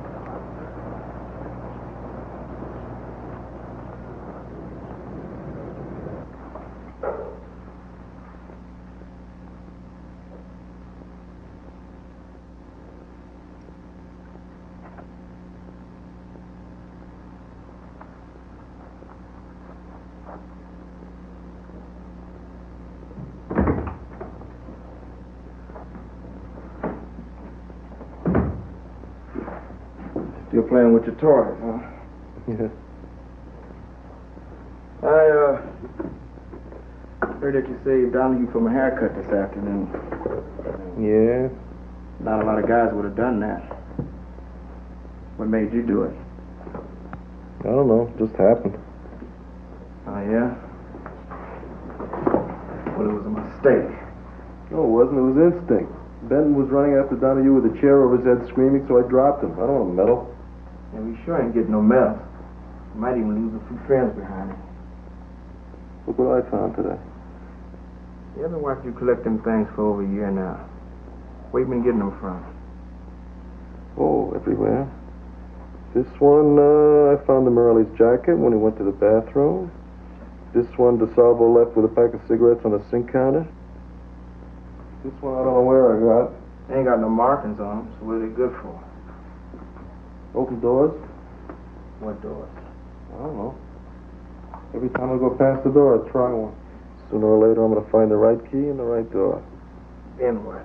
Still playing with your toys, huh? Yeah. I heard that you saved Donahue from a haircut this afternoon. Yeah? Not a lot of guys would have done that. What made you do it? I don't know. Just happened. Oh, yeah? Well, it was a mistake. No, it wasn't. It was instinct. Benton was running after Donahue with a chair over his head screaming, so I dropped him. I don't want to meddle. And we sure ain't getting no medals. We might even lose a few friends behind it. Look what I found today. Yeah, I've been watching you collect them things for over a year now. Where you been getting them from? Oh, everywhere. This one, I found in Morelli's jacket when he went to the bathroom. This one, DeSalvo left with a pack of cigarettes on the sink counter. This one, I don't know where I got. They ain't got no markings on them, so what are they good for? Open doors? What doors? I don't know. Every time I go past the door, I try one. Sooner or later, I'm going to find the right key and the right door. Then what?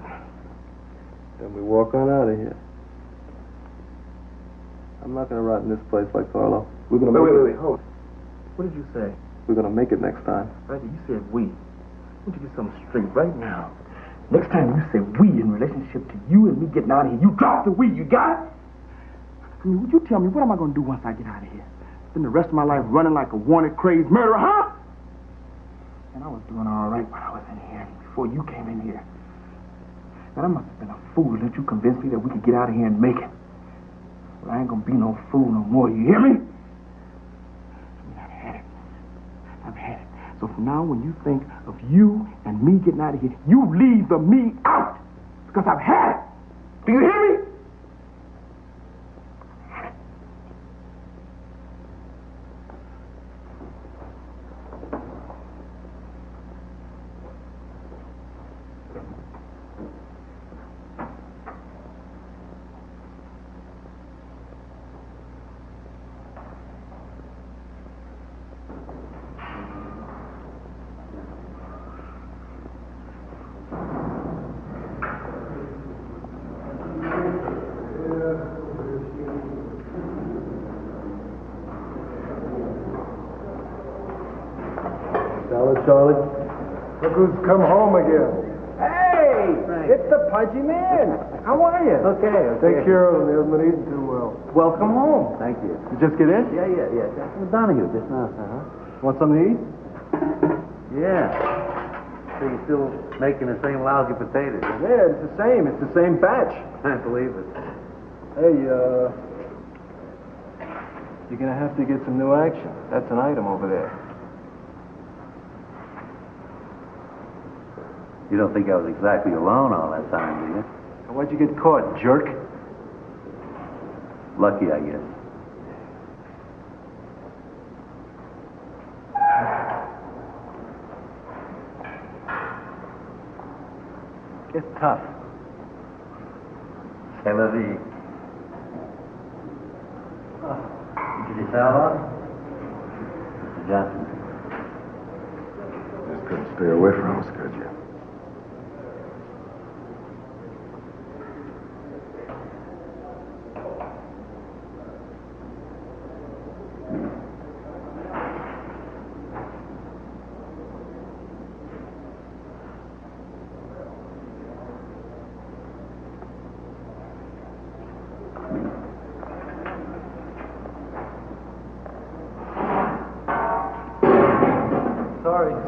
Then we walk on out of here. I'm not going to rot in this place like Carlo. We're going to Wait, hold. What did you say? We're going to make it next time. Frankie, you said we. Why don't you get something straight right now? Next time you say we in relationship to you and me getting out of here, you drop the we, you got it? I mean, would you tell me what am I going to do once I get out of here? Spend the rest of my life running like a wanted, crazed murderer, huh? And I was doing all right while I was in here, before you came in here. And I must have been a fool to let you convince me that we could get out of here and make it. Well, I ain't gonna be no fool no more, you hear me? I mean, I've had it. I've had it. So from now, when you think of you and me getting out of here, you leave the me out. Because I've had it. Do you hear me? Charlie. Look who's come home again. Hey! It's the pudgy man. How are you? Okay. Take care of him. He hasn't been eating too well. Welcome home. Thank you. You just get in? Yeah. Jackson Donahue just now. Want something to eat? Yeah. So you're still making the same lousy potatoes? Yeah, it's the same. It's the same batch. I believe it. Hey, you're gonna have to get some new action. That's an item over there. You don't think I was exactly alone all that time, do you? Why'd you get caught, jerk? Lucky, I guess. Get tough. C'est la vie. Did you tell us? Mr. Johnson. Just couldn't stay away from us, could you?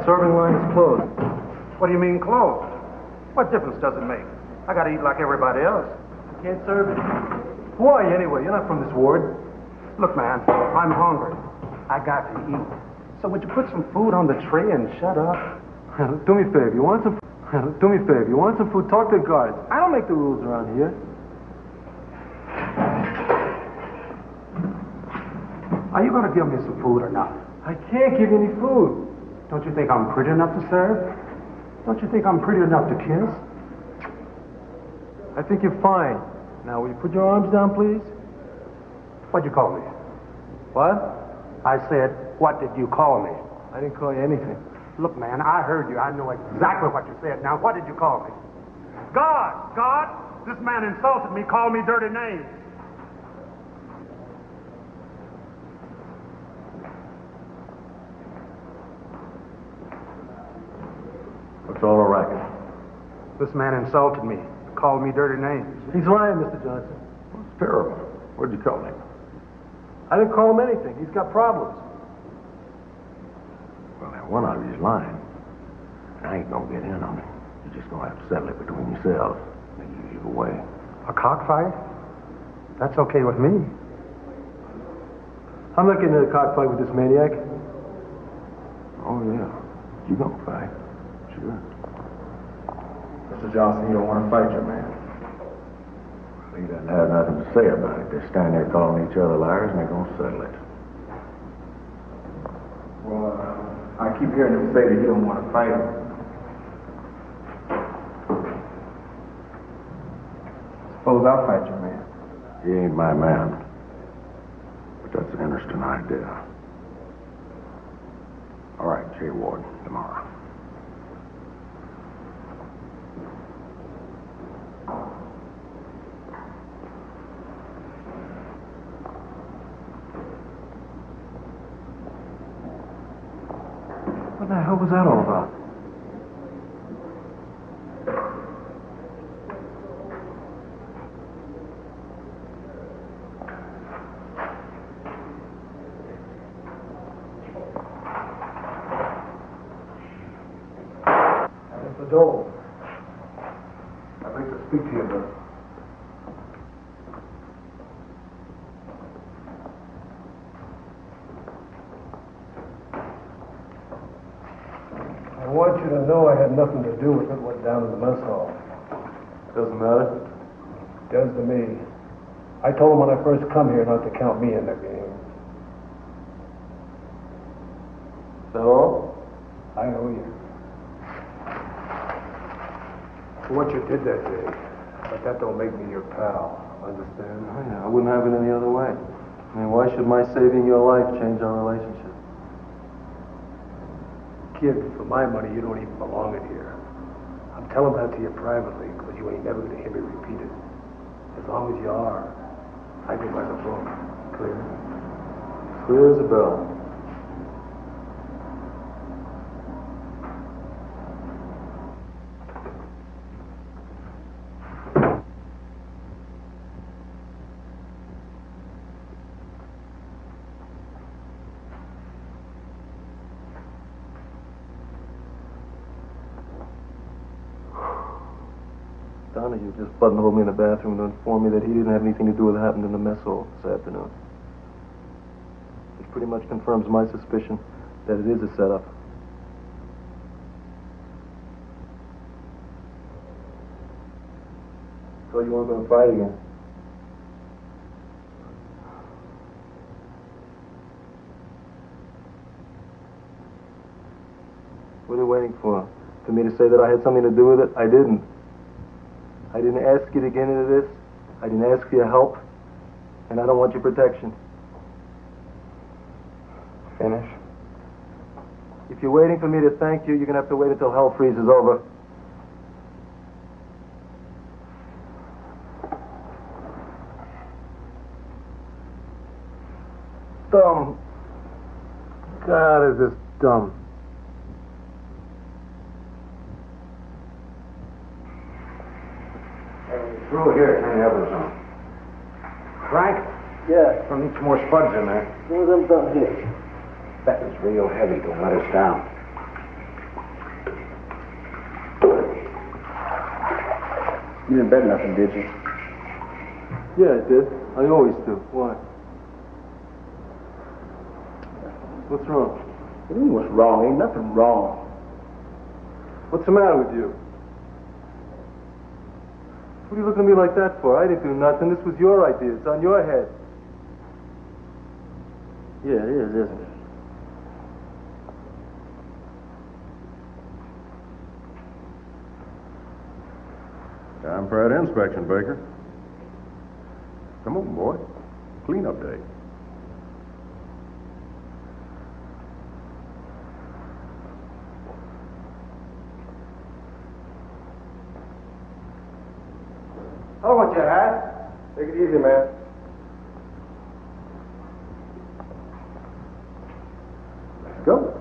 Serving line is closed. What do you mean closed? What difference does it make? I gotta eat like everybody else. Can't serve you. Who are you anyway? You're not from this ward. Look, man, I'm hungry. I got to eat. So would you put some food on the tray and shut up? Do me a favor. You want some? Do me a favor. You want some food? Talk to the guards. I don't make the rules around here. Are you gonna give me some food or not? I can't give you any food. Don't you think I'm pretty enough to serve? Don't you think I'm pretty enough to kiss? I think you're fine. Now, will you put your arms down, please? What'd you call me? What? I said, what did you call me? I didn't call you anything. Look, man, I heard you. I know exactly what you said. Now, what did you call me? God, this man insulted me, called me dirty names. What's all the racket? This man insulted me, called me dirty names. He's lying, Mr. Johnson. It's terrible. What'd you call him? I didn't call him anything. He's got problems. Well, now, one of you's lying. I ain't gonna get in on it. You're just gonna have to settle it between yourselves. Maybe you either way. A cockfight? That's okay with me. I'm not getting in a cockfight with this maniac. Oh, yeah. You gonna fight. Sure. Mr. Johnson, you don't want to fight your man. He doesn't have nothing to say about it. They're standing there calling each other liars, and they're gonna settle it. Well, I keep hearing him say that he don't want to fight him. Suppose I'll fight your man. He ain't my man. But that's an interesting idea. All right, J. Ward, tomorrow. What the hell was that all about? Mr. Dole, I'd like to speak to you about. I want you to know I had nothing to do with what went down in the mess hall. Doesn't matter. Does to me. I told him when I first come here not to count me in the game. Is that all? I owe you. For what you did that day. But that don't make me your pal. Understand? Oh, yeah, I wouldn't have it any other way. I mean, why should my saving your life change our relationship? Kid, for my money, you don't even belong in here. I'm telling that to you privately, because you ain't never going to hear me repeat it. As long as you are, I go by the book. Clear? Clear as a bell. None of you just buttonholed me in the bathroom to inform me that he didn't have anything to do with what happened in the mess hall this afternoon. Which pretty much confirms my suspicion that it is a setup. So you weren't going to fight again? What are you waiting for? For me to say that I had something to do with it? I didn't. I didn't ask you to get into this. I didn't ask for your help. And I don't want your protection. Finish? If you're waiting for me to thank you, you're going to have to wait until hell freezes over. Dumb. God, is this dumb. Through here, turn the others on. Frank? Yeah? We'll need some more spuds in there. What are them done here? That is real heavy. Don't let us down. You didn't bet nothing, did you? Yeah, I did. I always do. Why? What's wrong? What do you mean what's wrong? Ain't nothing wrong. What's the matter with you? What are you looking at me like that for? I didn't do nothing. This was your idea. It's on your head. Yeah, it is, isn't it? Time for that inspection, Baker. Come on, boy. Cleanup day. I want your hat. Take it easy, man. Let's go.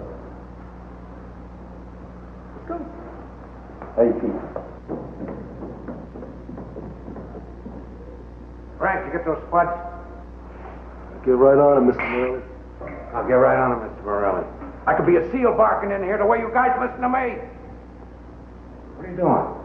Let's go. Hey, Pete. Frank, you get those spuds? Get right on it, Mr. Morelli. I'll get right on it, Mr. Morelli. I could be a seal barking in here the way you guys listen to me. What are you doing?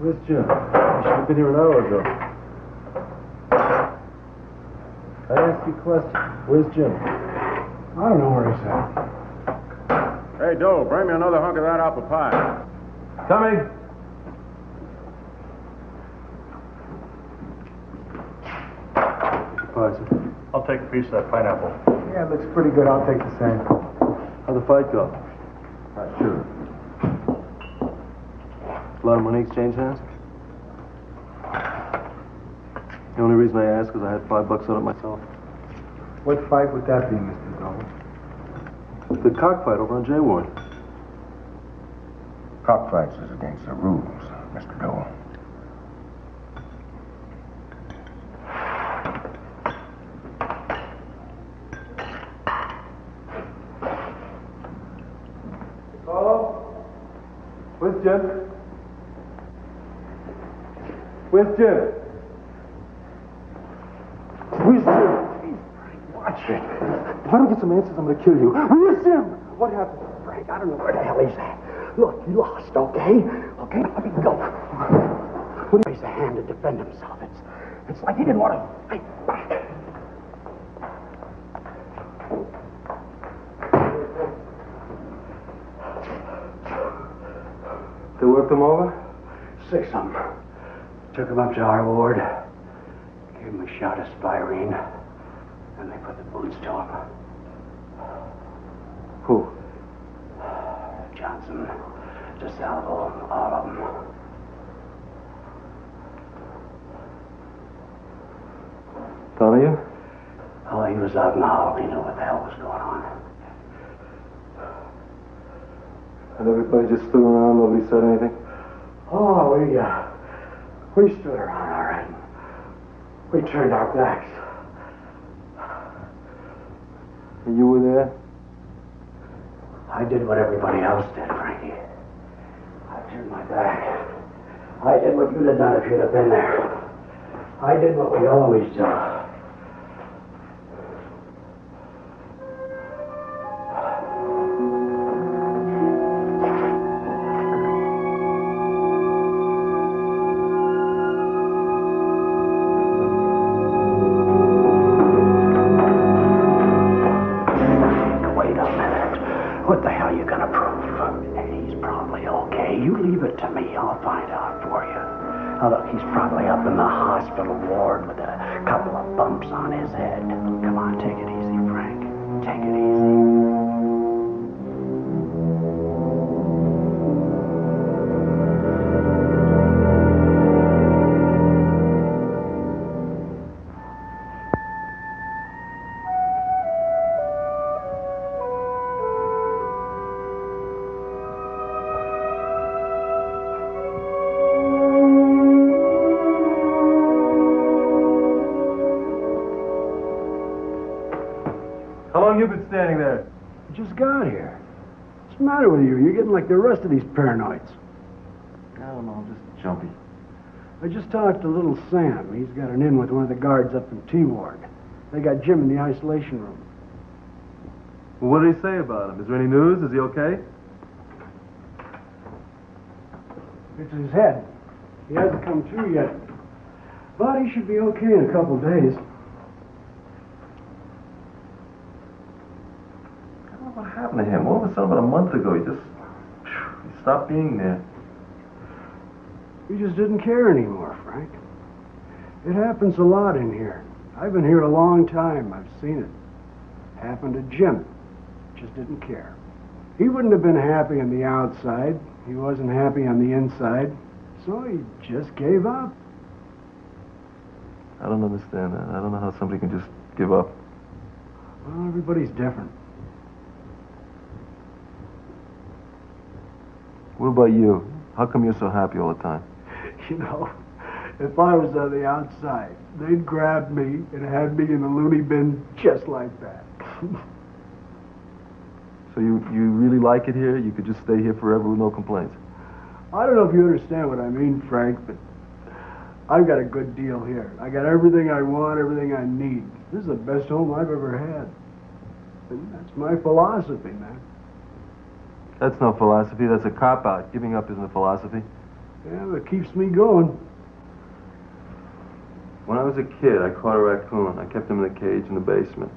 Where's Jim? He should have been here an hour ago. I asked you a question. Where's Jim? I don't know where he's at. Hey, Doe, bring me another hunk of that apple pie. Coming. Pie, sir. I'll take a piece of that pineapple. Yeah, it looks pretty good. I'll take the same. How'd the fight go? Sure. A lot of money exchanged hands? The only reason I asked is I had $5 on it myself. What fight would that be, Mr. Doe? The cockfight over on J Ward. Cockfights is against the rules, Mr. Doe. Hello? Where's Jim? Where's Jim? Where's Jim? Watch it. If I don't get some answers, I'm gonna kill you. Where's Jim? What happened? Frank, I don't know where the hell he's at. Look, he lost, okay? Okay, let me go. He raised a hand to defend himself. It's like he didn't want to fight back. They worked him over? 6 of them. Took him up to our ward. Gave him a shot of styrene. And they put the boots to him. Who? Johnson, DeSalvo, all of them. Donahue? Oh, he was out in the hall. He knew what the hell was going on. And everybody just stood around, nobody said anything? Oh, we stood around, all right. We turned our backs. And you were there? I did what everybody else did, Frankie. I turned my back. I did what you'd have done if you'd have been there. I did what we always do. What the hell are you gonna prove? He's probably okay. You leave it to me. I'll find out for you. Now look, he's probably up in the hospital ward with a couple of bumps on his head. Come on, take it easy, Frank. Take it easy. How long you been standing there? Just got here. What's the matter with you? You're getting like the rest of these paranoids. I don't know, I'm just jumpy. I just talked to little Sam. He's got an in with one of the guards up in T Ward. They got Jim in the isolation room. Well, what did he say about him? Is there any news? Is he okay? It's his head. He hasn't come through yet. But he should be okay in a couple days. What happened to him? All of a sudden, about a month ago, he stopped being there. He just didn't care anymore, Frank. It happens a lot in here. I've been here a long time. I've seen it. Happened to Jim. Just didn't care. He wouldn't have been happy on the outside. He wasn't happy on the inside. So he just gave up. I don't understand that. I don't know how somebody can just give up. Well, everybody's different. What about you? How come you're so happy all the time? You know, if I was on the outside, they'd grab me and have me in the loony bin just like that. So you really like it here? You could just stay here forever with no complaints? I don't know if you understand what I mean, Frank, but I've got a good deal here. I got everything I want, everything I need. This is the best home I've ever had. And that's my philosophy, man. That's no philosophy. That's a cop-out. Giving up isn't a philosophy. Yeah, that keeps me going. When I was a kid, I caught a raccoon. I kept him in a cage in the basement.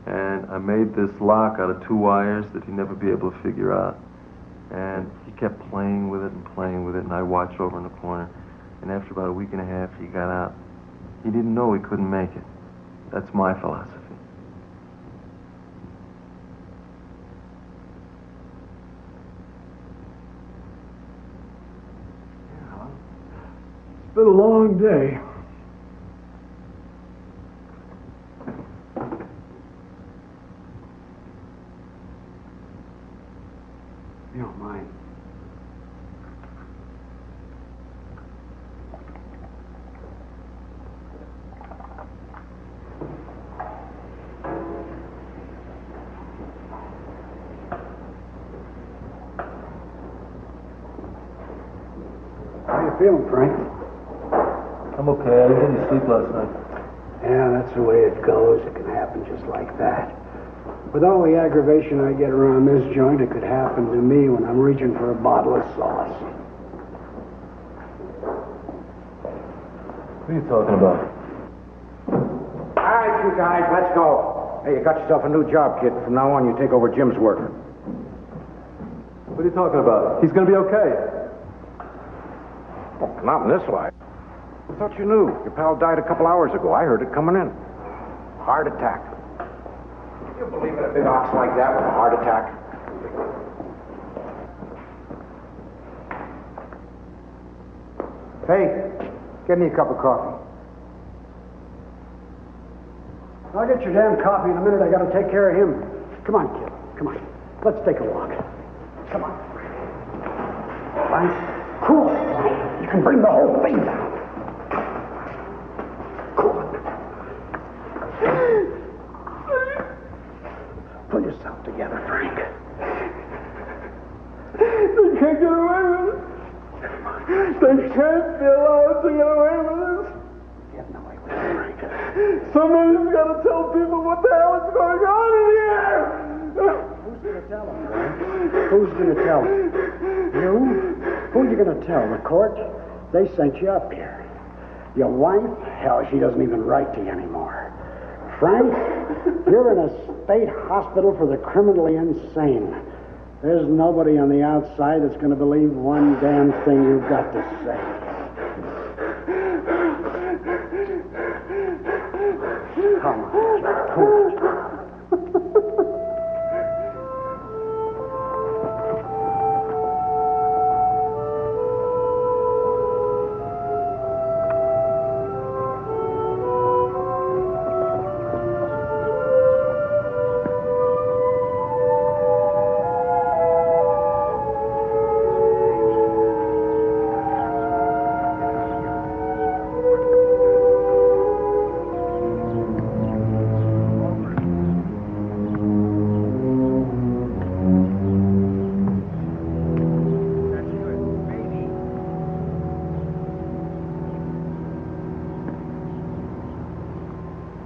And I made this lock out of 2 wires that he'd never be able to figure out. And he kept playing with it, and I'd watch over in the corner. And after about a week and a half, he got out. He didn't know he couldn't make it. That's my philosophy. It's been a long day. You don't mind. How you feeling, Frank? I'm okay. I didn't get any sleep last night. Yeah, that's the way it goes. It can happen just like that. With all the aggravation I get around this joint, it could happen to me when I'm reaching for a bottle of sauce. What are you talking about? All right, you guys, let's go. Hey, you got yourself a new job, kid. From now on, you take over Jim's work. What are you talking about? He's going to be okay. Well, not in this life. I thought you knew. Your pal died a couple hours ago. I heard it coming in. Heart attack. Can you believe it, a big ox like that with a heart attack? Hey, get me a cup of coffee. I'll get your damn coffee in a minute. I gotta take care of him. Come on, kid. Come on. Let's take a walk. Come on. Frank, cool. You can bring the whole thing down. Cool. Pull yourself together, Frank. They can't get away with it. They can't be allowed to get away with it. Getting away with it, Frank. Somebody's got to tell people what the hell is going on in here. Who's going to tell them, Frank? Who's going to tell them? You? Who are you going to tell? The court? They sent you up here. Your wife? Hell, she doesn't even write to you anymore. Frank, you're in a state hospital for the criminally insane. There's nobody on the outside that's going to believe one damn thing you've got to say. Come on, come on.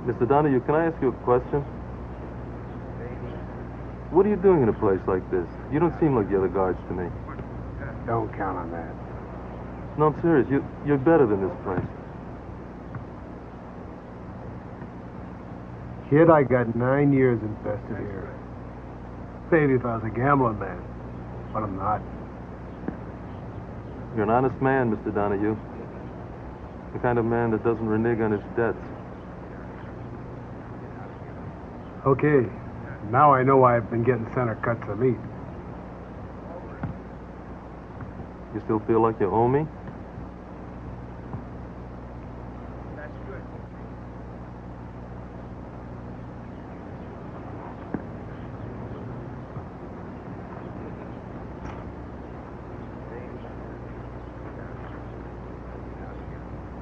Mr. Donahue, can I ask you a question? What are you doing in a place like this? You don't seem like the other guards to me. Don't count on that. No, I'm serious. You're better than this place. Kid, I got 9 years invested here. Maybe if I was a gambling man, but I'm not. You're an honest man, Mr. Donahue. The kind of man that doesn't renege on his debts. Okay, now I know why I've been getting center cuts of meat. You still feel like you owe me?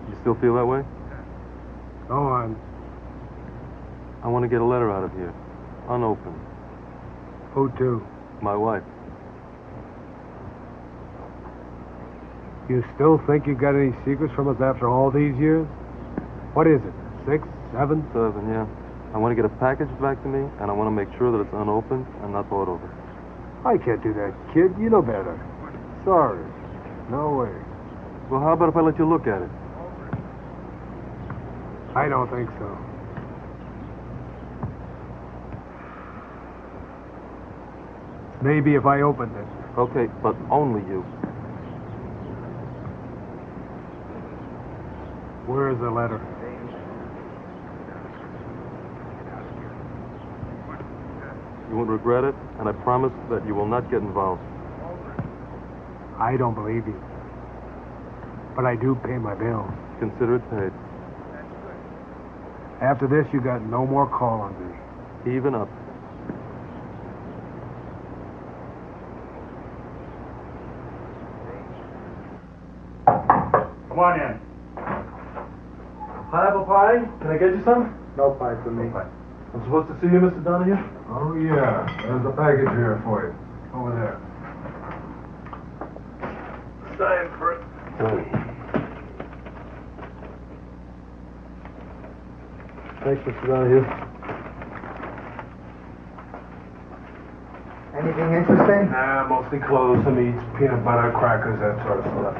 You still feel that way? Go on. I want to get a letter out of here, unopened. Who to? My wife. You still think you got any secrets from us after all these years? What is it? 6, 7? 7, yeah. I want to get a package back to me, and I want to make sure that it's unopened and not bought over. I can't do that, kid. You know better. Sorry. No way. Well, how about if I let you look at it? I don't think so. Maybe if I opened it. Okay, but only you. Where is the letter? You won't regret it, and I promise that you will not get involved. I don't believe you. But I do pay my bills. Consider it paid. After this, you got no more call on me. Even up. Come on in. Pineapple pie? Can I get you some? No pie for me. I'm supposed to see you, Mr. Donahue? Oh, yeah. There's a package here for you. Over there. Sign for it. Thanks, Mr. Donahue. Anything interesting? Nah, mostly clothes, some eats, peanut butter, crackers, that sort of stuff.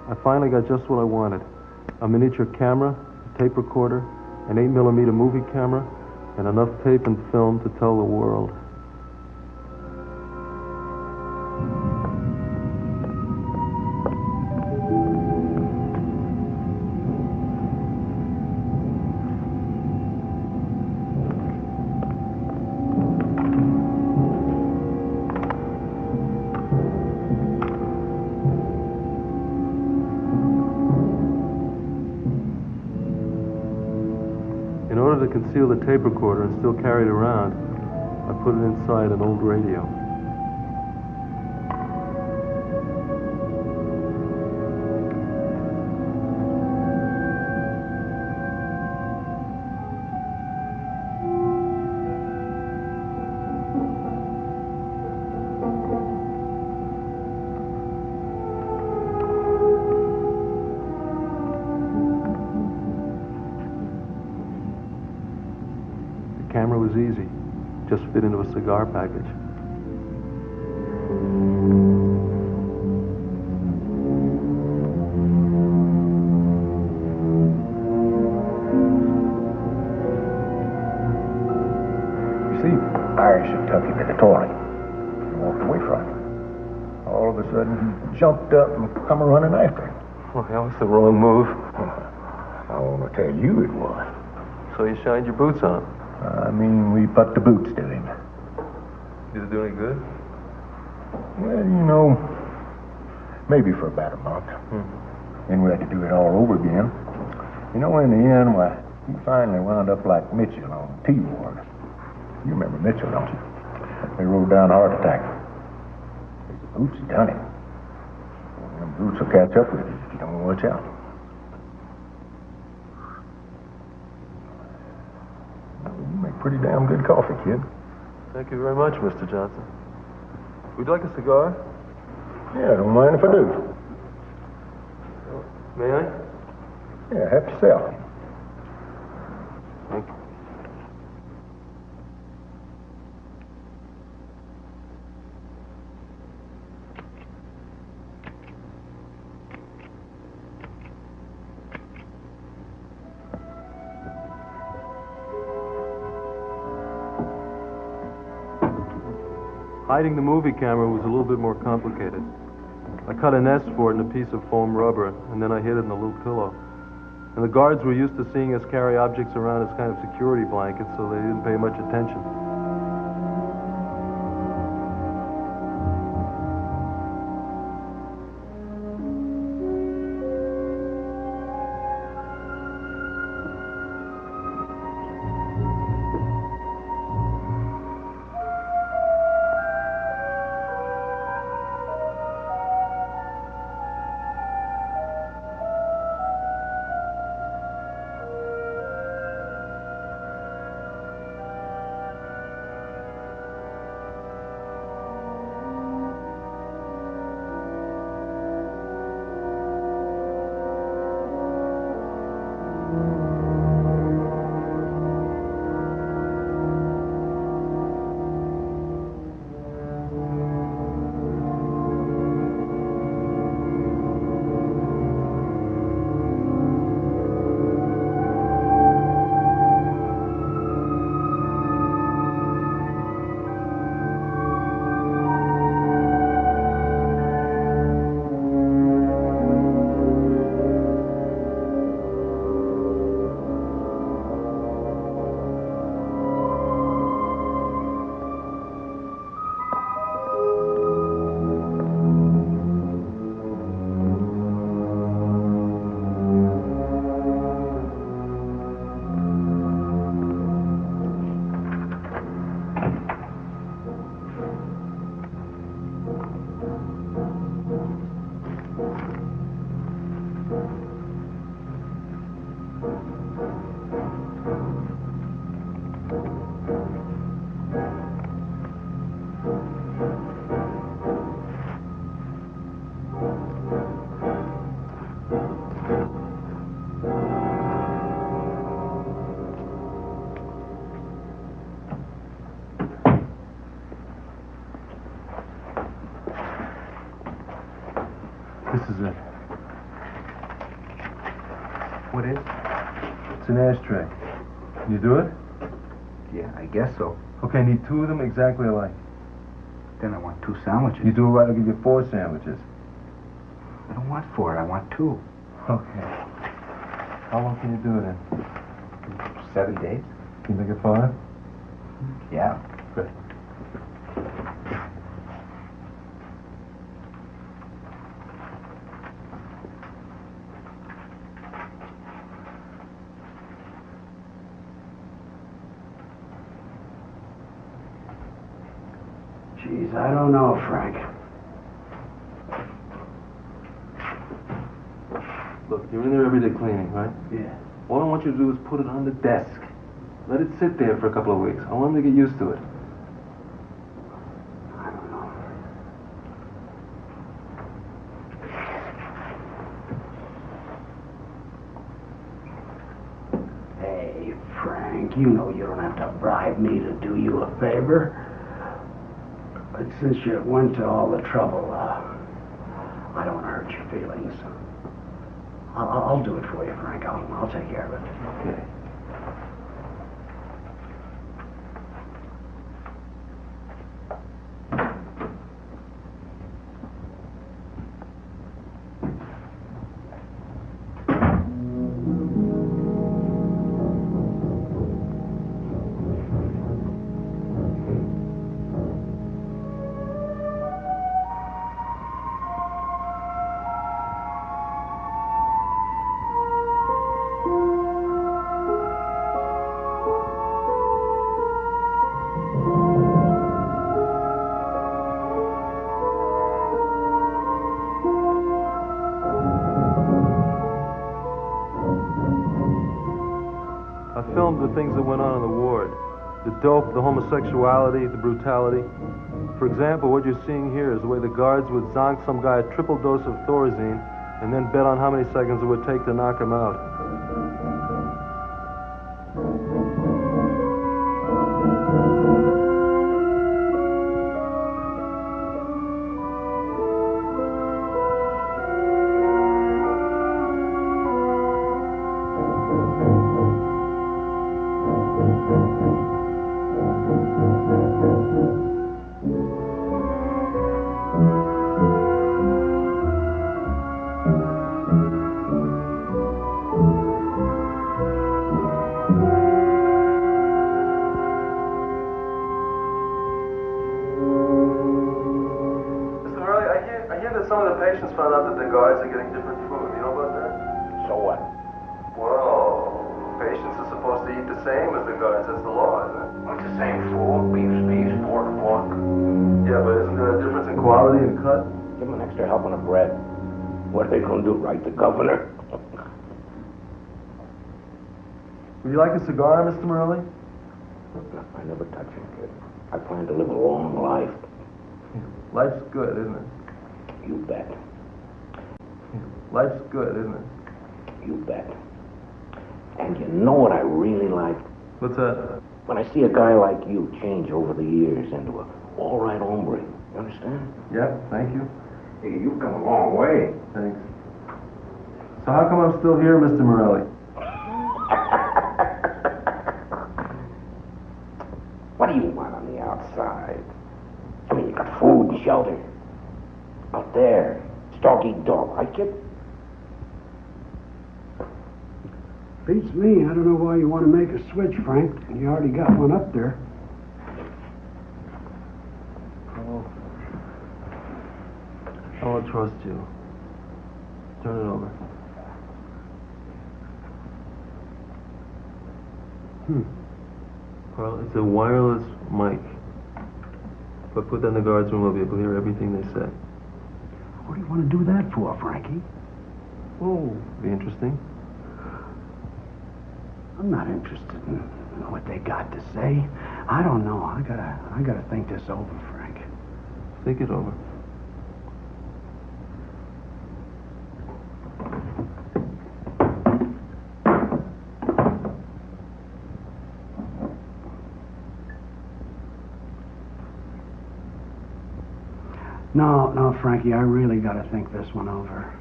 I finally got just what I wanted. A miniature camera, a tape recorder, an 8mm movie camera, and enough tape and film to tell the world. In order to conceal the tape recorder and still carry it around, I put it inside an old radio. The camera was easy, just fit into a cigar package. You see, Irish took him to the toilet and walked away from him. All of a sudden, he jumped up and come running after him. Well, that was the wrong move. I want to tell you it was. So you shined your boots on. I mean, we put the boots to him. Did it do any good? Well, you know, maybe for about a month. Then we had to do it all over again. You know, in the end, why, he finally wound up like Mitchell on T-Ward. You remember Mitchell, don't you? They rode down a heart attack. The boots done him. Them boots will catch up with you if you don't watch out. You make pretty damn good coffee, kid. Thank you very much, Mr. Johnson. Would you like a cigar? Yeah, don't mind if I do. May I? Yeah, help yourself. Thank you. Hiding the movie camera was a little bit more complicated. I cut a nest for it in a piece of foam rubber, and then I hid it in a little pillow. And the guards were used to seeing us carry objects around as kind of security blankets, so they didn't pay much attention. This is it. What is? It's an ashtray. Can you do it? Yeah, I guess so. Okay, I need 2 of them exactly alike. Then I want 2 sandwiches. You do it right, I'll give you 4 sandwiches. I don't want 4, I want 2. Okay. How long can you do it in? 7 days? Can you make it 5? Yeah. Good. Geez, I don't know, Frank. Look, you're in there every day cleaning, right? Yeah. All I want you to do is put it on the desk. Let it sit there for a couple of weeks. I want him to get used to it. I don't know. Hey, Frank, you know you don't have to bribe me to do you a favor. But since you went to all the trouble, I don't want to hurt your feelings. I'll do it for you, Frank. I'll take care of it. Okay. I filmed the things that went on in the ward. The dope, the homosexuality, the brutality. For example, what you're seeing here is the way the guards would zonk some guy a triple dose of Thorazine and then bet on how many seconds it would take to knock him out. Some of the patients found out that the guards are getting different food. You know about that? So what? Well, patients are supposed to eat the same as the guards. That's the law, isn't it? Well, it's the same food. Beef's, pork, pork. Yeah, but isn't there a difference in quality and cut? Give them an extra helping of bread. What are they going to do, write the governor? Would you like a cigar, Mr. Morelli? I never touch it, kid. I plan to live a long life. Life's good, isn't it? You bet. Life's good, isn't it? You bet. And you know what I really like? What's that? When I see a guy like you change over the years into a all right hombre. You understand? Yeah, thank you. Hey, you've come a long way. Thanks. So how come I'm still here, Mr. Morelli? What do you want on the outside? I mean, you got food and shelter. Out there, it's dog-eat dog, right, kid? Beats me. I don't know why you want to make a switch, Frank. You already got one up there. I'll trust you. Turn it over. Well, it's a wireless mic. If I put that in the guards room, I'll be able to hear everything they say. What do you want to do that for, Frankie? Oh, be interesting. I'm not interested in what they got to say. I don't know. I gotta think this over, Frank. Think it over. No, Frankie, I really gotta think this one over.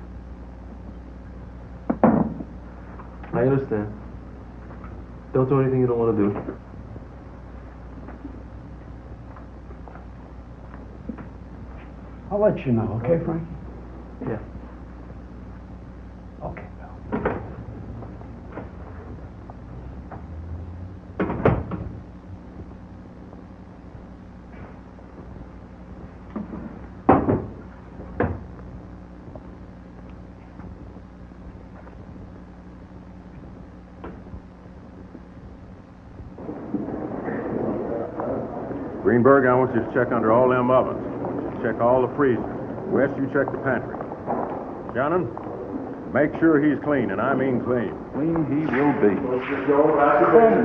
I understand. Don't do anything you don't want to do. I'll let you know, okay, Frankie? Yeah. Okay. Greenberg, I want you to check under all them ovens. Check all the freezers. West, you check the pantry. Shannon, make sure he's clean, and I mean clean. Clean he will be. Oh,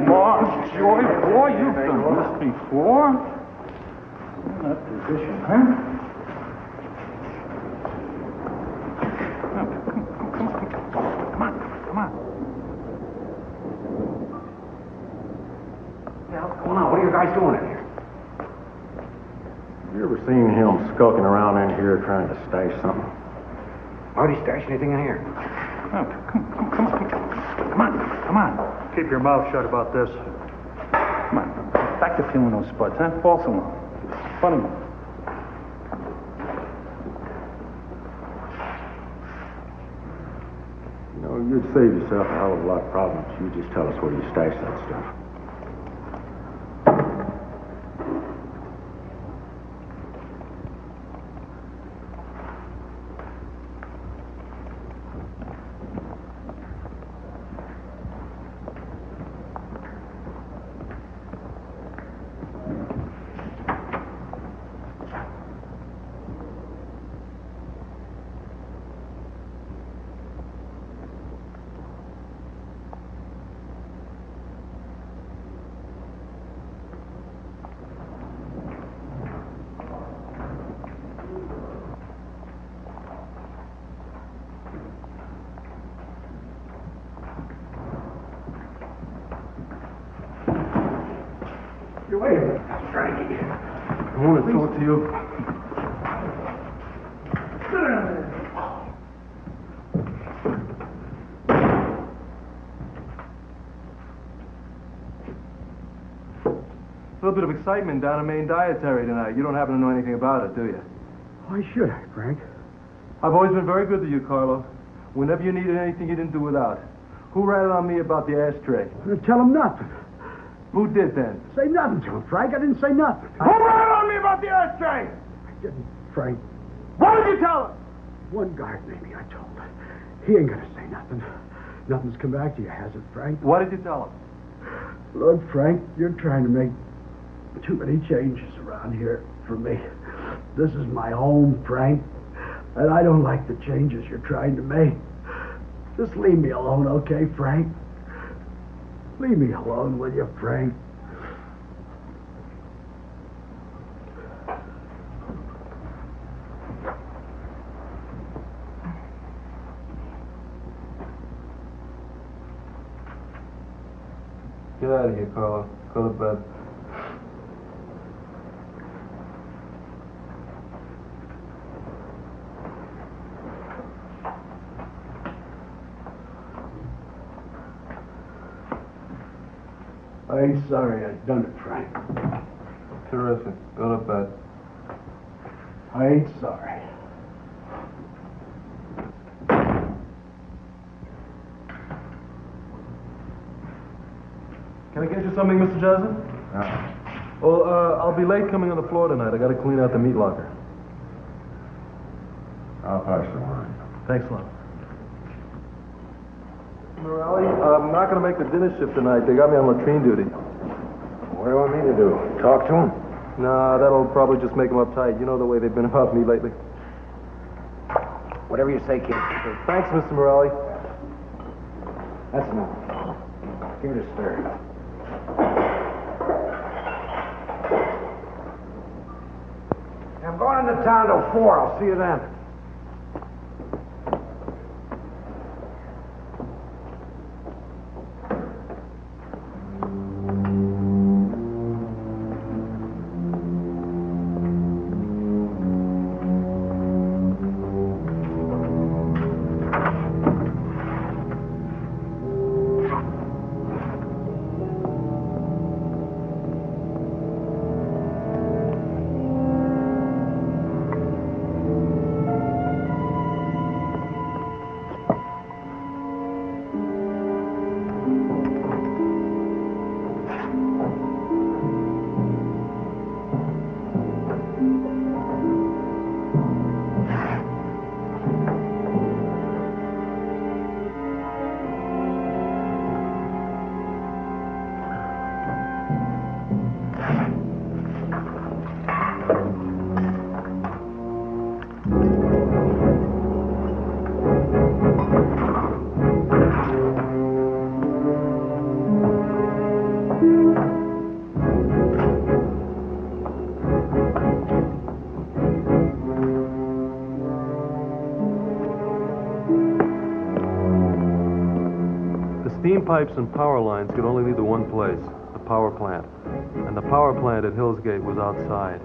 Mark, Joy, boy, you've done this before. In that position, huh? Come on. Now, what's going on? What are you guys doing in here? You ever seen him skulking around in here trying to stash something? Why'd he stash anything in here? Oh, come on. Keep your mouth shut about this. Come on. Back to feeling those spuds, huh? False alarm. Funny. You know, you'd save yourself a hell of a lot of problems. You just tell us where you stash that stuff. Wait a minute, Frankie. I want to talk to you. Sit down there. A little bit of excitement down in Main Dietary tonight. You don't happen to know anything about it, do you? Why should I, Frank? I've always been very good to you, Carlo. Whenever you needed anything, you didn't do without. Who ratted on me about the ashtray? Tell him nothing. Who did then? Say nothing to him, Frank. I didn't say nothing. Who ratted on me about the ashtray? I didn't, Frank. What did you tell him? One guard, maybe, I told. He ain't gonna say nothing. Nothing's come back to you, has it, Frank? What did you tell him? Look, Frank, you're trying to make too many changes around here for me. This is my home, Frank, and I don't like the changes you're trying to make. Just leave me alone, okay, Frank? Leave me alone, will you, Frank? Get out of here, Carlo. Go to bed. I ain't sorry I done it, Frank. Terrific. Go to bed. I ain't sorry. Can I get you something, Mr. Johnson? Well, I'll be late coming on the floor tonight. I got to clean out the meat locker. I'll pass the wine. Thanks a lot. Morelli, I'm not going to make the dinner shift tonight. They got me on latrine duty. What do you want me to do? Talk to him? Nah, that'll probably just make them uptight. You know the way they've been about me lately. Whatever you say, kid. Thanks, Mr. Morelli. That's enough. Give it a stir. I'm going into town till 4. I'll see you then. Steam pipes and power lines could only lead to one place, the power plant. And the power plant at Hillsgate was outside.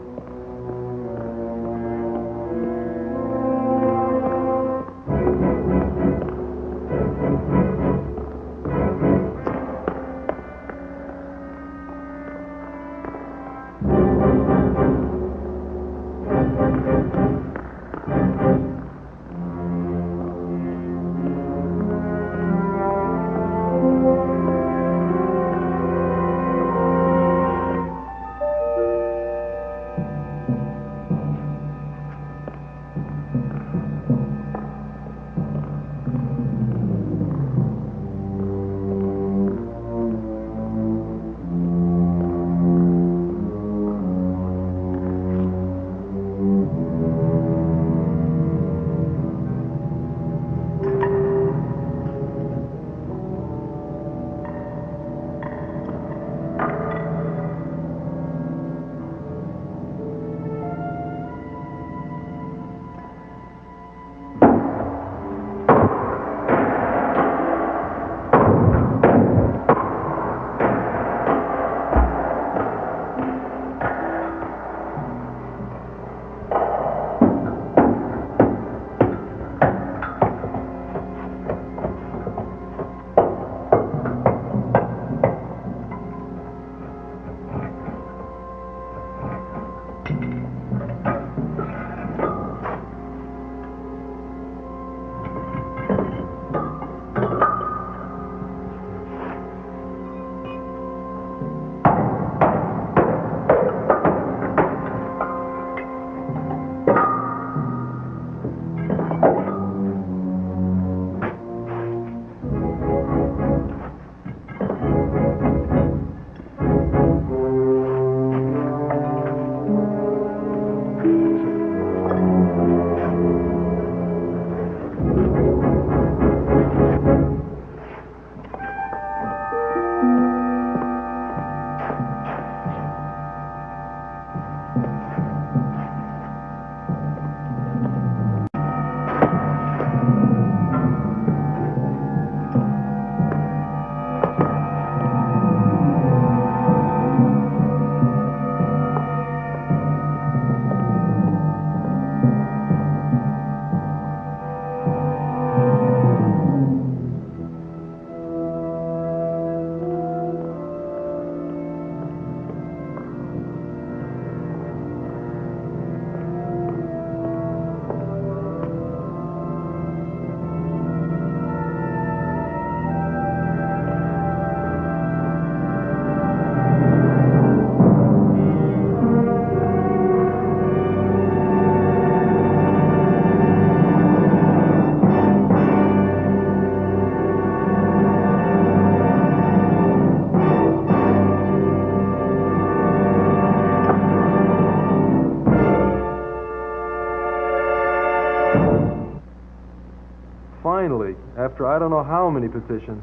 after I don't know how many petitions,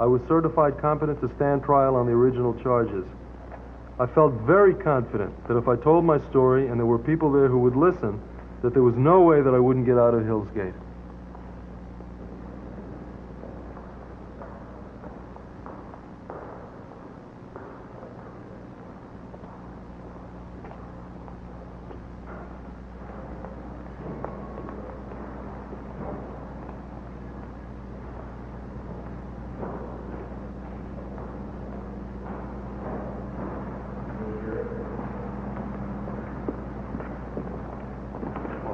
I was certified competent to stand trial on the original charges. I felt very confident that if I told my story and there were people there who would listen, that there was no way that I wouldn't get out of Hill's Gate.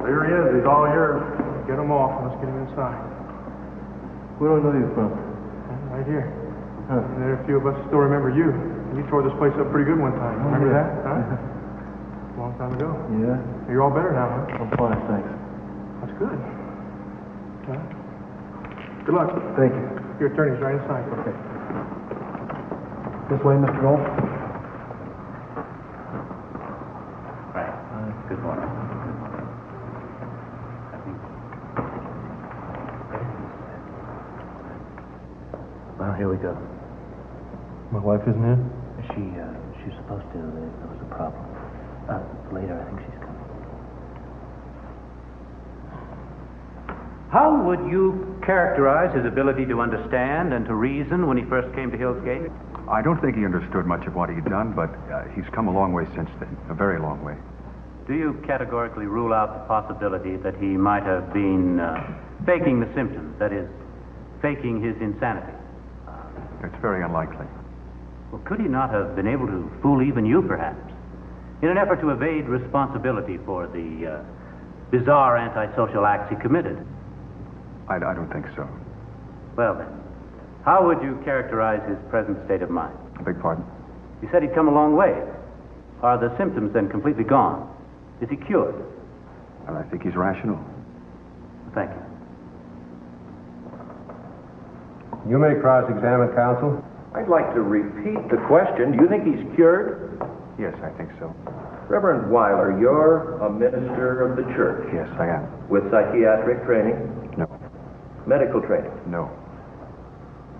Here he is. He's all yours. Get him off. Let's get him inside. Where do I know you from? Right here. There are a few of us still remember you. You tore this place up pretty good one time. Remember that? Huh? Long time ago. Yeah? You're all better now, huh? I'm fine, thanks. That's good. Huh? Good luck. Thank you. Your attorney's right inside. Okay. This way, Mr. Gold? Right. Good morning. Well, here we go. My wife isn't here? She's supposed to. There was a problem. Later, I think she's coming. How would you characterize his ability to understand and to reason when he first came to Hill's Gate? I don't think he understood much of what he'd done, but he's come a long way since then. A very long way. Do you categorically rule out the possibility that he might have been faking the symptoms, that is, faking his insanity? It's very unlikely. Well, could he not have been able to fool even you, perhaps, in an effort to evade responsibility for the bizarre antisocial acts he committed? I don't think so. Well, then, how would you characterize his present state of mind? I beg pardon? You said he'd come a long way. Are the symptoms then completely gone? Is he cured? Well, I think he's rational. Thank you. You may cross-examine, counsel. I'd like to repeat the question. Do you think he's cured? Yes, I think so. Reverend Weiler, you're a minister of the church. Yes, I am. With psychiatric training? No. Medical training? No.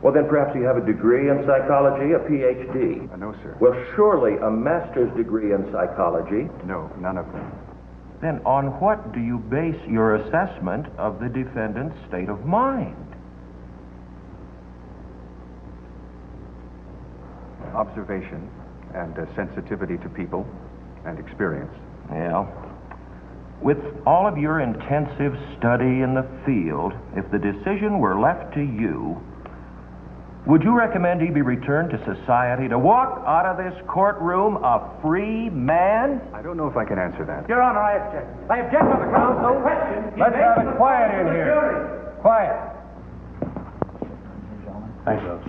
Well, then perhaps you have a degree in psychology, a PhD? No, sir. Well, surely a master's degree in psychology? No, none of them. Then on what do you base your assessment of the defendant's state of mind? Observation and sensitivity to people and experience. Well, with all of your intensive study in the field, if the decision were left to you, would you recommend he be returned to society to walk out of this courtroom a free man? I don't know if I can answer that. Your Honor, I object. I object on the grounds of question. Let's have it quiet in here. Quiet. Thanks, Rose.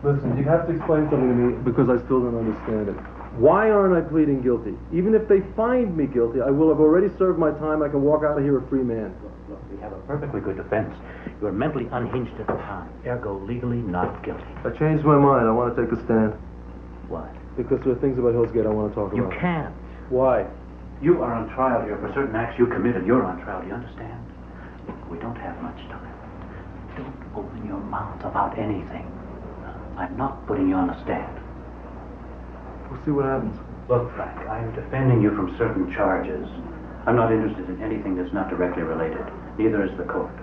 Listen, you have to explain something to me because I still don't understand it. Why aren't I pleading guilty? Even if they find me guilty, I will have already served my time. I can walk out of here a free man. Look, we have a perfectly good defense. You were mentally unhinged at the time, ergo legally not guilty. I changed my mind. I want to take a stand. Why? Because there are things about Hill's Gate I want to talk You about. can't. Why? You are on trial here for certain acts you committed. You're on trial, do you understand? Look, we don't have much time. Don't open your mouth about anything. I'm not putting you on a stand. We'll see what happens. Look, Frank, I'm defending you from certain charges. I'm not interested in anything that's not directly related. Neither is the court.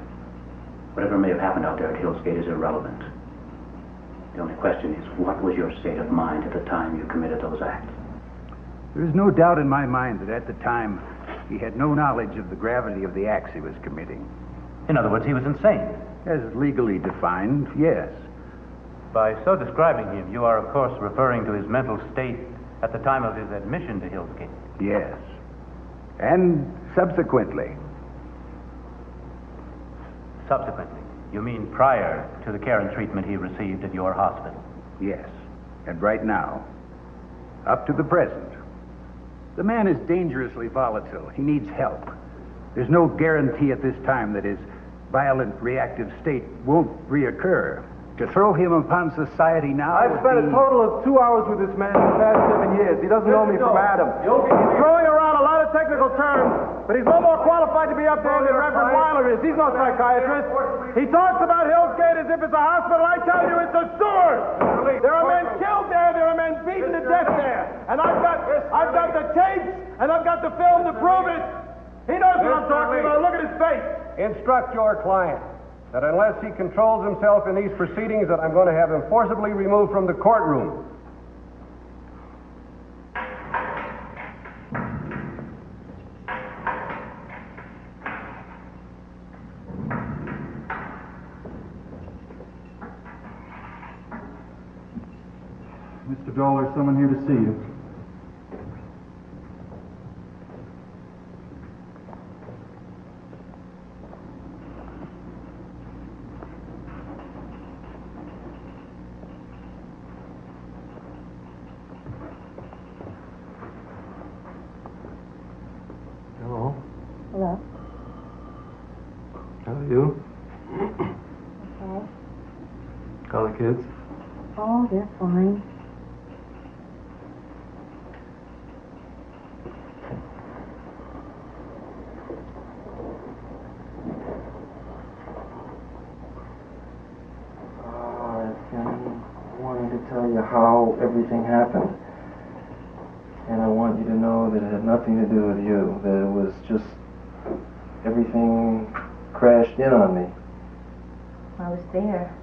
Whatever may have happened out there at Hill's Gate is irrelevant. The only question is, what was your state of mind at the time you committed those acts? There is no doubt in my mind that at the time he had no knowledge of the gravity of the acts he was committing. In other words, he was insane. As legally defined, yes. By so describing him, you are, of course, referring to his mental state at the time of his admission to Hill's Gate. Yes. And subsequently. Subsequently? You mean prior to the care and treatment he received at your hospital? Yes. And right now, up to the present. The man is dangerously volatile. He needs help. There's no guarantee at this time that his violent reactive state won't reoccur. To throw him upon society now I've spent a total of 2 hours with this man in the past 7 years. He doesn't know me from Adam. He's throwing around a lot of technical terms, but he's no more qualified to be up there than Reverend Weiler is. He's no psychiatrist. He talks about Hill's Gate as if it's a hospital. I tell you, it's a sewer. There are men killed there. There are men beaten to death there. And I've got the tapes, and I've got the film to prove it. He knows what I'm talking about. Look at his face. Instruct your client that unless he controls himself in these proceedings, that I'm going to have him forcibly removed from the courtroom. Mr. Dole, there's someone here to see you. Hello. Hello. How are you? Okay. How are the kids? Oh, they're fine. Tell you how everything happened. And I want you to know that it had nothing to do with you, that it was just everything crashed in on me. I was there.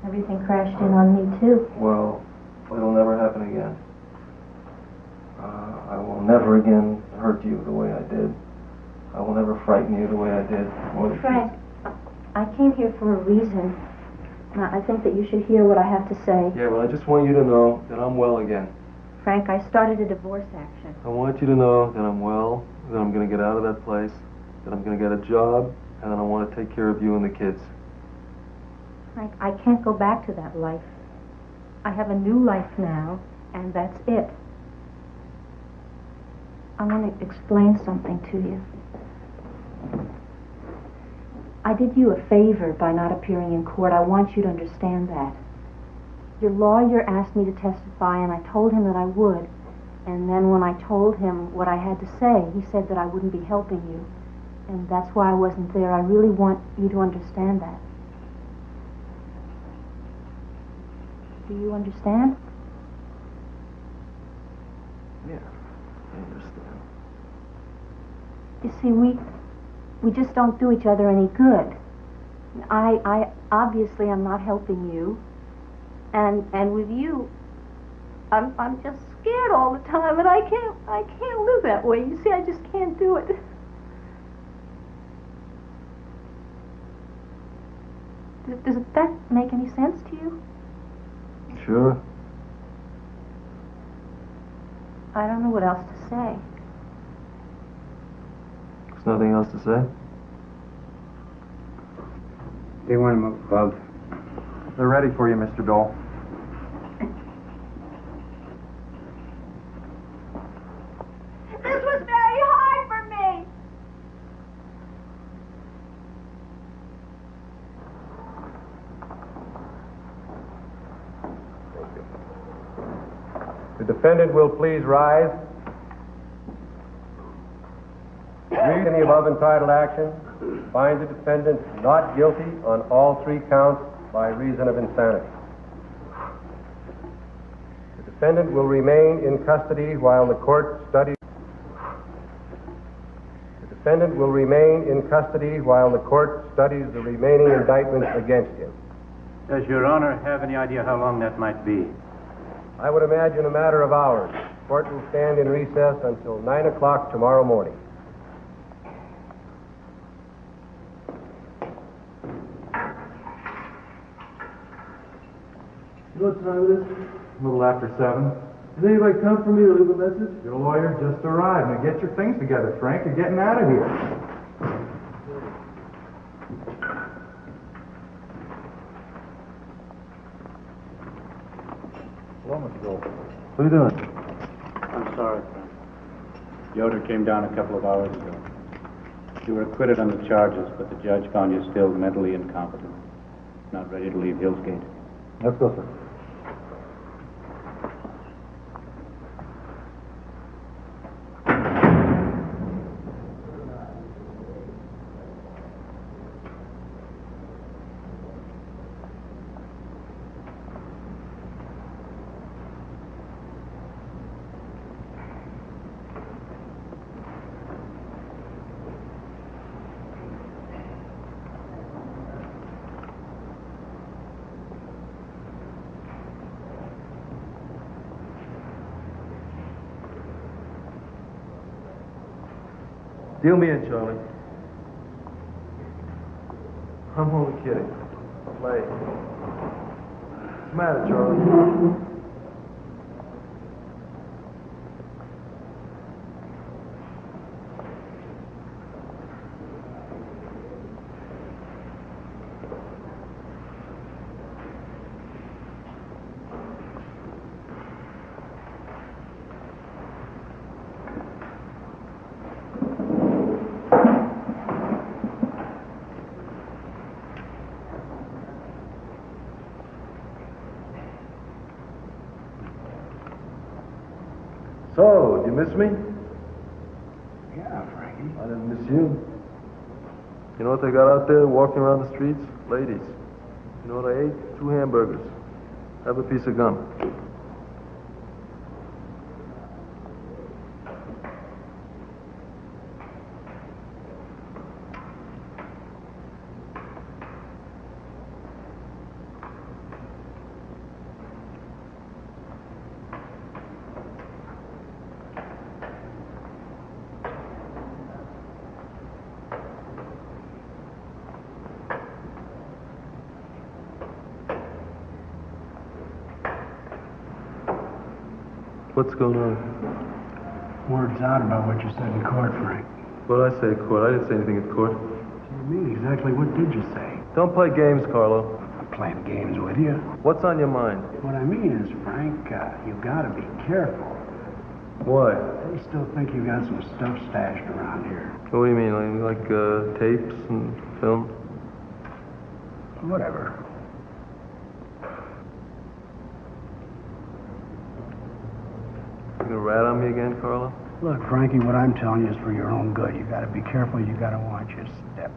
Everything crashed in on me, too. Well, it'll never happen again. I will never again hurt you the way I did. I will never frighten you the way I did. Frank, I came here for a reason. I think that you should hear what I have to say. Yeah, well, I just want you to know that I'm well again. Frank, I started a divorce action. I want you to know that I'm well, that I'm going to get out of that place, that I'm going to get a job, and that I want to take care of you and the kids. Frank, I can't go back to that life. I have a new life now, and that's it. I want to explain something to you. I did you a favor by not appearing in court. I want you to understand that. Your lawyer asked me to testify, and I told him that I would. And then when I told him what I had to say, he said that I wouldn't be helping you. And that's why I wasn't there. I really want you to understand that. Do you understand? Yeah, I understand. You see, we just don't do each other any good. I obviously am not helping you, and with you, I'm just scared all the time, and I can't live that way. You see, I just can't do it. Does that make any sense to you? Sure. I don't know what else to say. There's nothing else to say? They want him up above. They're ready for you, Mr. Dole. This was very hard for me. The defendant will please rise. Read in the above entitled action, find the defendant not guilty on all 3 counts by reason of insanity. The defendant will remain in custody while the court studies. The defendant will remain in custody while the court studies the remaining indictments against him. Does Your Honor have any idea how long that might be? I would imagine a matter of hours. The court will stand in recess until 9 o'clock tomorrow morning. You know what time it is? A little after 7. Did anybody come for me to leave a message? Your lawyer just arrived. Now get your things together, Frank. You're getting out of here. Hello, Mr. Gold. What are you doing? I'm sorry, Frank. Yoder came down a couple of hours ago. You were acquitted on the charges, but the judge found you still mentally incompetent. Not ready to leave Hill's Gate. Let's go, sir. Deal me in, Charlie. I'm only kidding. Play. What's the matter, Charlie? So, do you miss me? Yeah, Frankie. I didn't miss you. You know what they got out there walking around the streets? Ladies. You know what I ate? 2 hamburgers. Have a piece of gum. What's going on? Word's out about what you said in court, Frank. What did I say at court? I didn't say anything at court. What do you mean? Exactly what did you say? Don't play games, Carlo. I'm playing games with you. What's on your mind? What I mean is, Frank, you gotta be careful. Why? They still think you got some stuff stashed around here. What do you mean? Like tapes and film? Whatever. You gonna rat on me again, Carlo? Look, Frankie, what I'm telling you is for your own good. You gotta be careful. You gotta watch your step.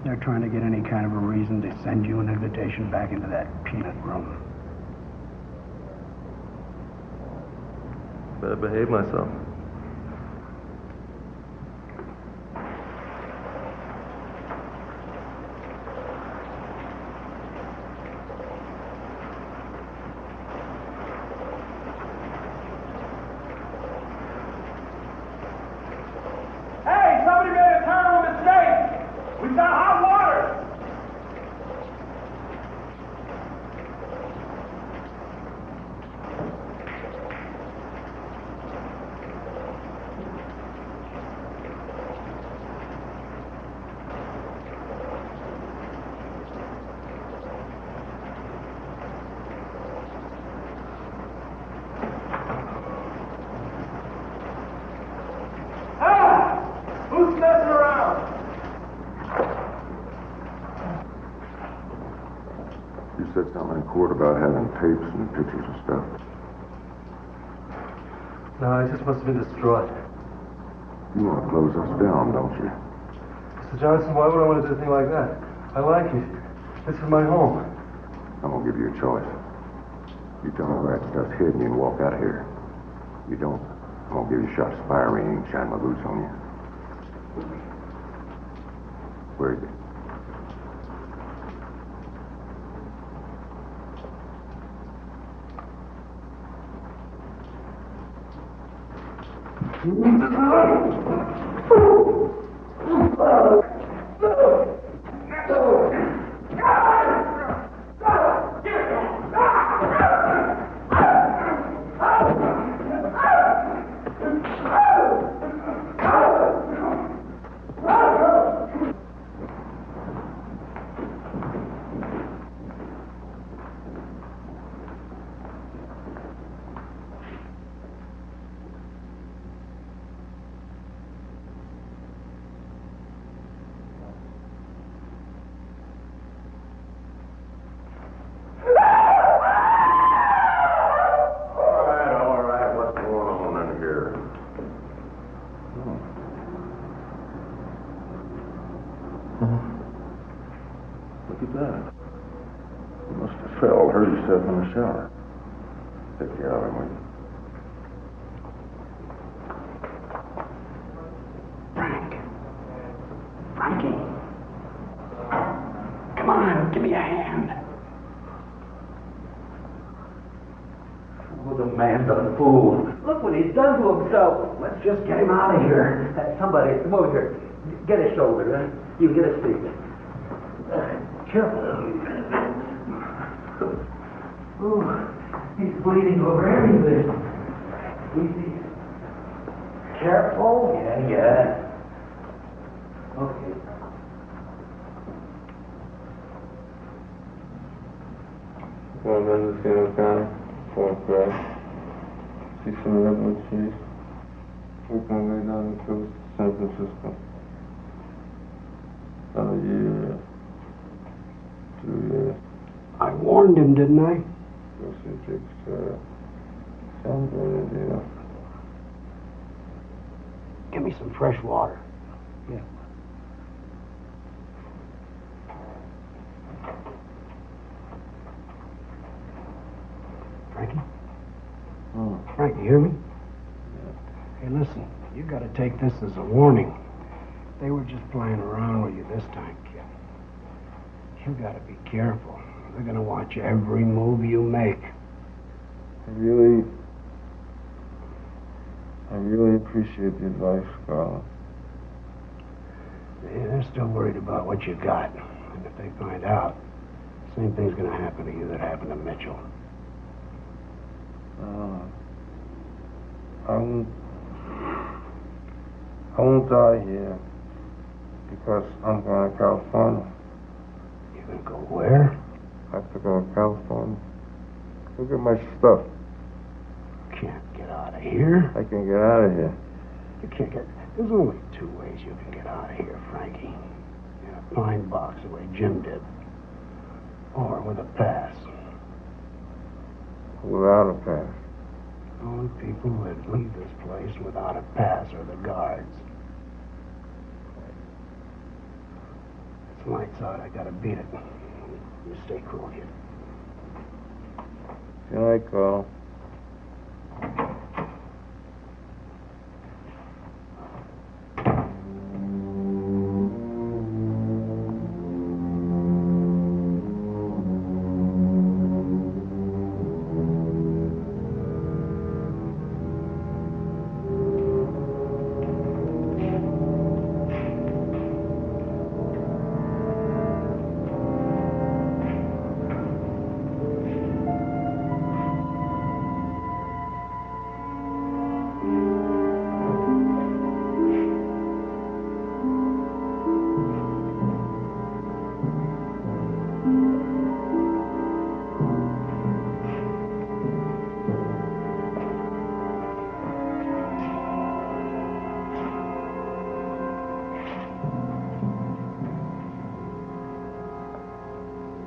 They're trying to get any kind of a reason to send you an invitation back into that peanut room. Better behave myself. Hey, somebody made a terrible mistake. We've got hot water. Who's messing around? You said something in court about having tapes and pictures and stuff. No, I just must have been distraught. You want to close us down, don't you? Mr. Johnson, why would I want to do a thing like that? I like it. This is my home. I'm going to give you a choice. You tell me where that stuff's hidden, you can walk out of here. You don't, I'm going to give you shots of fire ring and shine my boots on you. Where is it? All right, what's going on in here? Look at that. You must have fell, hurt yourself in the shower. Take you out of him, Frankie. Come on, give me a hand. What the man's a fool. Look what he's done to himself. Let's just get him out of here. Somebody, come over here. Get his shoulder, huh? You get his feet. Careful. Ooh, he's bleeding over everything. Easy. Careful. Yeah. Okay. Well, then just gonna kind of walk back. See some redwood trees. Work my way down the coast to San Francisco. About a year, 2 years. I warned him, didn't I? Go see Jake's San Bernardino. Give me some fresh water. Yeah. Frankie? Frank, you hear me? Hey, listen, you gotta take this as a warning. They were just playing around with you this time, kid. You gotta be careful. They're gonna watch every move you make. I really appreciate the advice, Carl. Yeah, they're still worried about what you got. And if they find out, the same thing's gonna happen to you that happened to Mitchell. I won't die here because I'm going to California. You're gonna go where? I have to go to California. Go get my stuff. Can't get out of here. I can get out of here. You can't get... There's only 2 ways you can get out of here, Frankie. In a pine box the way Jim did. Or with a pass. Without a pass. The only people that leave this place without a pass are the guards. It's lights out. I gotta beat it. You stay cool, kid. Good night, Carl.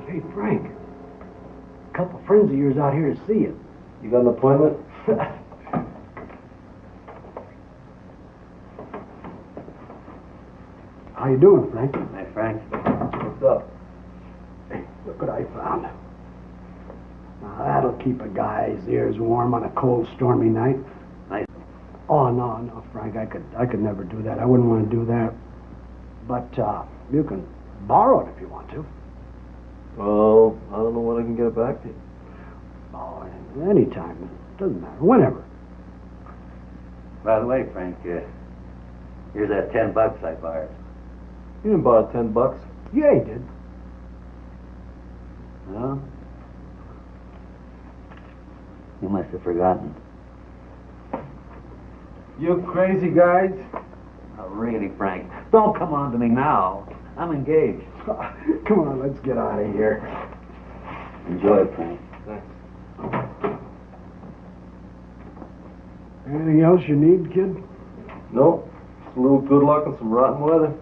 Hey, Frank. A couple friends of yours out here to see you. You got an appointment? How you doing, Frank? Hey, Frank. What's up? Hey, look what I found. Now, that'll keep a guy's ears warm on a cold, stormy night. Nice. Oh, no, Frank. I could never do that. I wouldn't want to do that. But you can borrow it if you want to. Well, I don't know when I can get it back to you. Oh, anytime. It doesn't matter. Whenever. By the way, Frank, here's that $10 I borrowed. You didn't borrow $10. Yeah, he did. No? You must have forgotten. You crazy guys? Oh, really, Frank? Don't come on to me now. I'm engaged. Come on, let's get out of here. Enjoy it, Frank. Thanks. Anything else you need, kid? Nope. Just a little good luck and some rotten weather.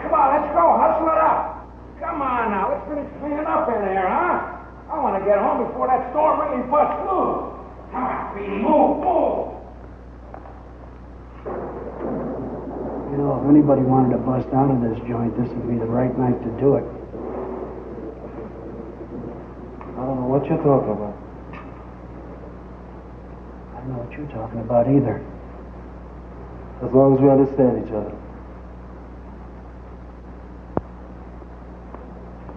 Come on, let's go. If anybody wanted to bust out of this joint, this would be the right night to do it. I don't know what you're talking about. I don't know what you're talking about either. As long as we understand each other.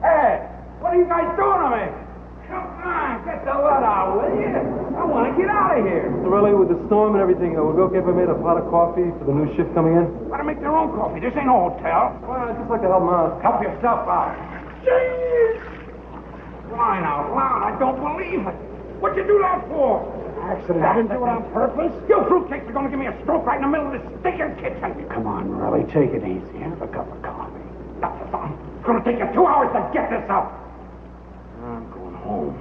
Hey, what are you guys doing to me? Come on, get the let out, will you? I want to get out of here. Mr. Riley, with the storm and everything, would it be okay if I made a pot of coffee for the new shift coming in? Gotta make their own coffee. This ain't a hotel. Well, I'd just like to help them out. Help yourself out. Jeez! Crying out loud, I don't believe it. What'd you do that for? Accident. I didn't do it on purpose. You fruitcakes are gonna give me a stroke right in the middle of this stinking kitchen. Come on, Riley, take it easy. Have a cup of coffee. That's the fun. It's gonna take you 2 hours to get this up. I'm going home.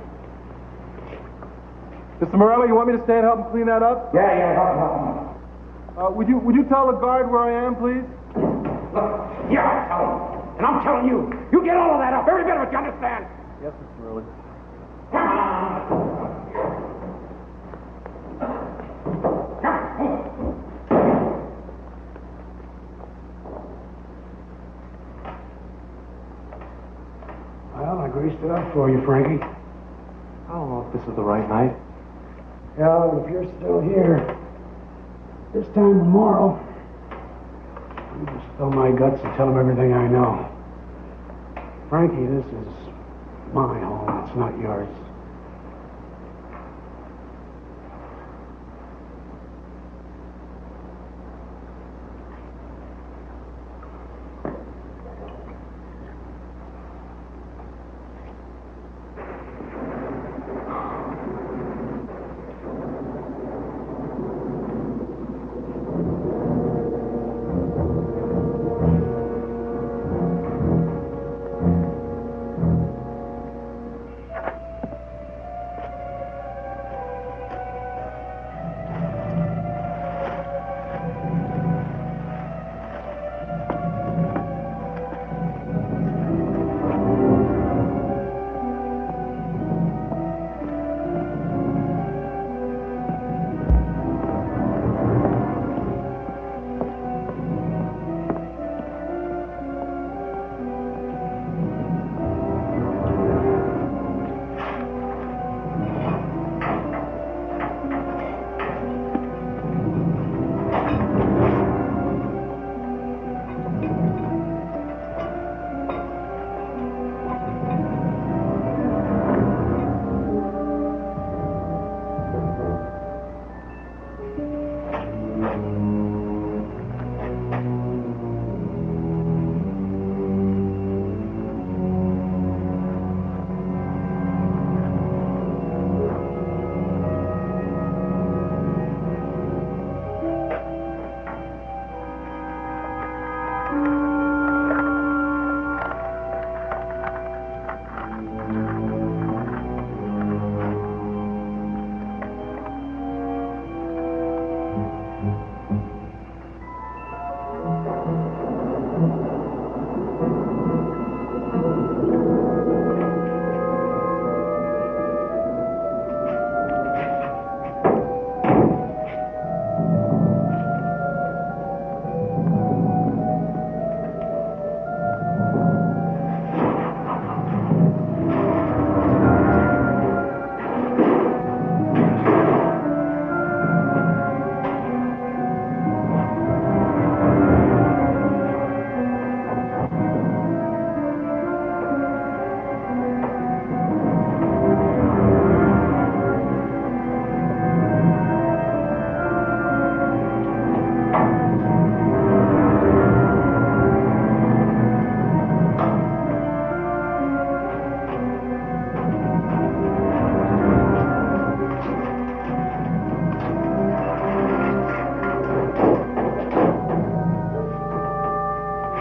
Mr. Morello, you want me to stay and help him clean that up? Yeah, help. Would you tell the guard where I am, please? Look, yeah, I'll tell him. And I'm telling you, you get all of that up, every bit of it, you understand? Yes, Mr. Morello. Come on. Well, I greased it up for you, Frankie. I don't know if this is the right night. Yeah, if you're still here, this time tomorrow, I'm going to spill my guts and tell him everything I know. Frankie, this is my home. It's not yours.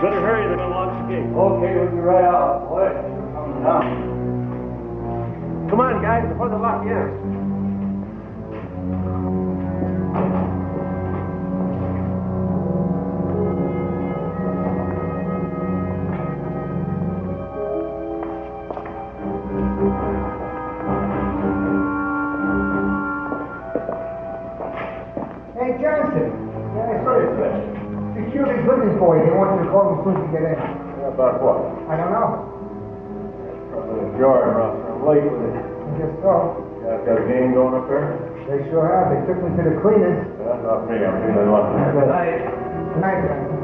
Better hurry, they're gonna launch the gate. Okay, we'll be right out. Boy, coming down. Come on, guys, before they lock you in. Hey, Johnson. Yeah, I saw you, sir. security's looking for you. They want you to call them as soon as you get in. Yeah, about what? I don't know. Probably a jar rough. I'm late with it. I guess so. Yeah, got a game going up there? They sure have. They took me to the cleaners. Yeah, not me. I'm feeling lucky. Good night. Good night, guys.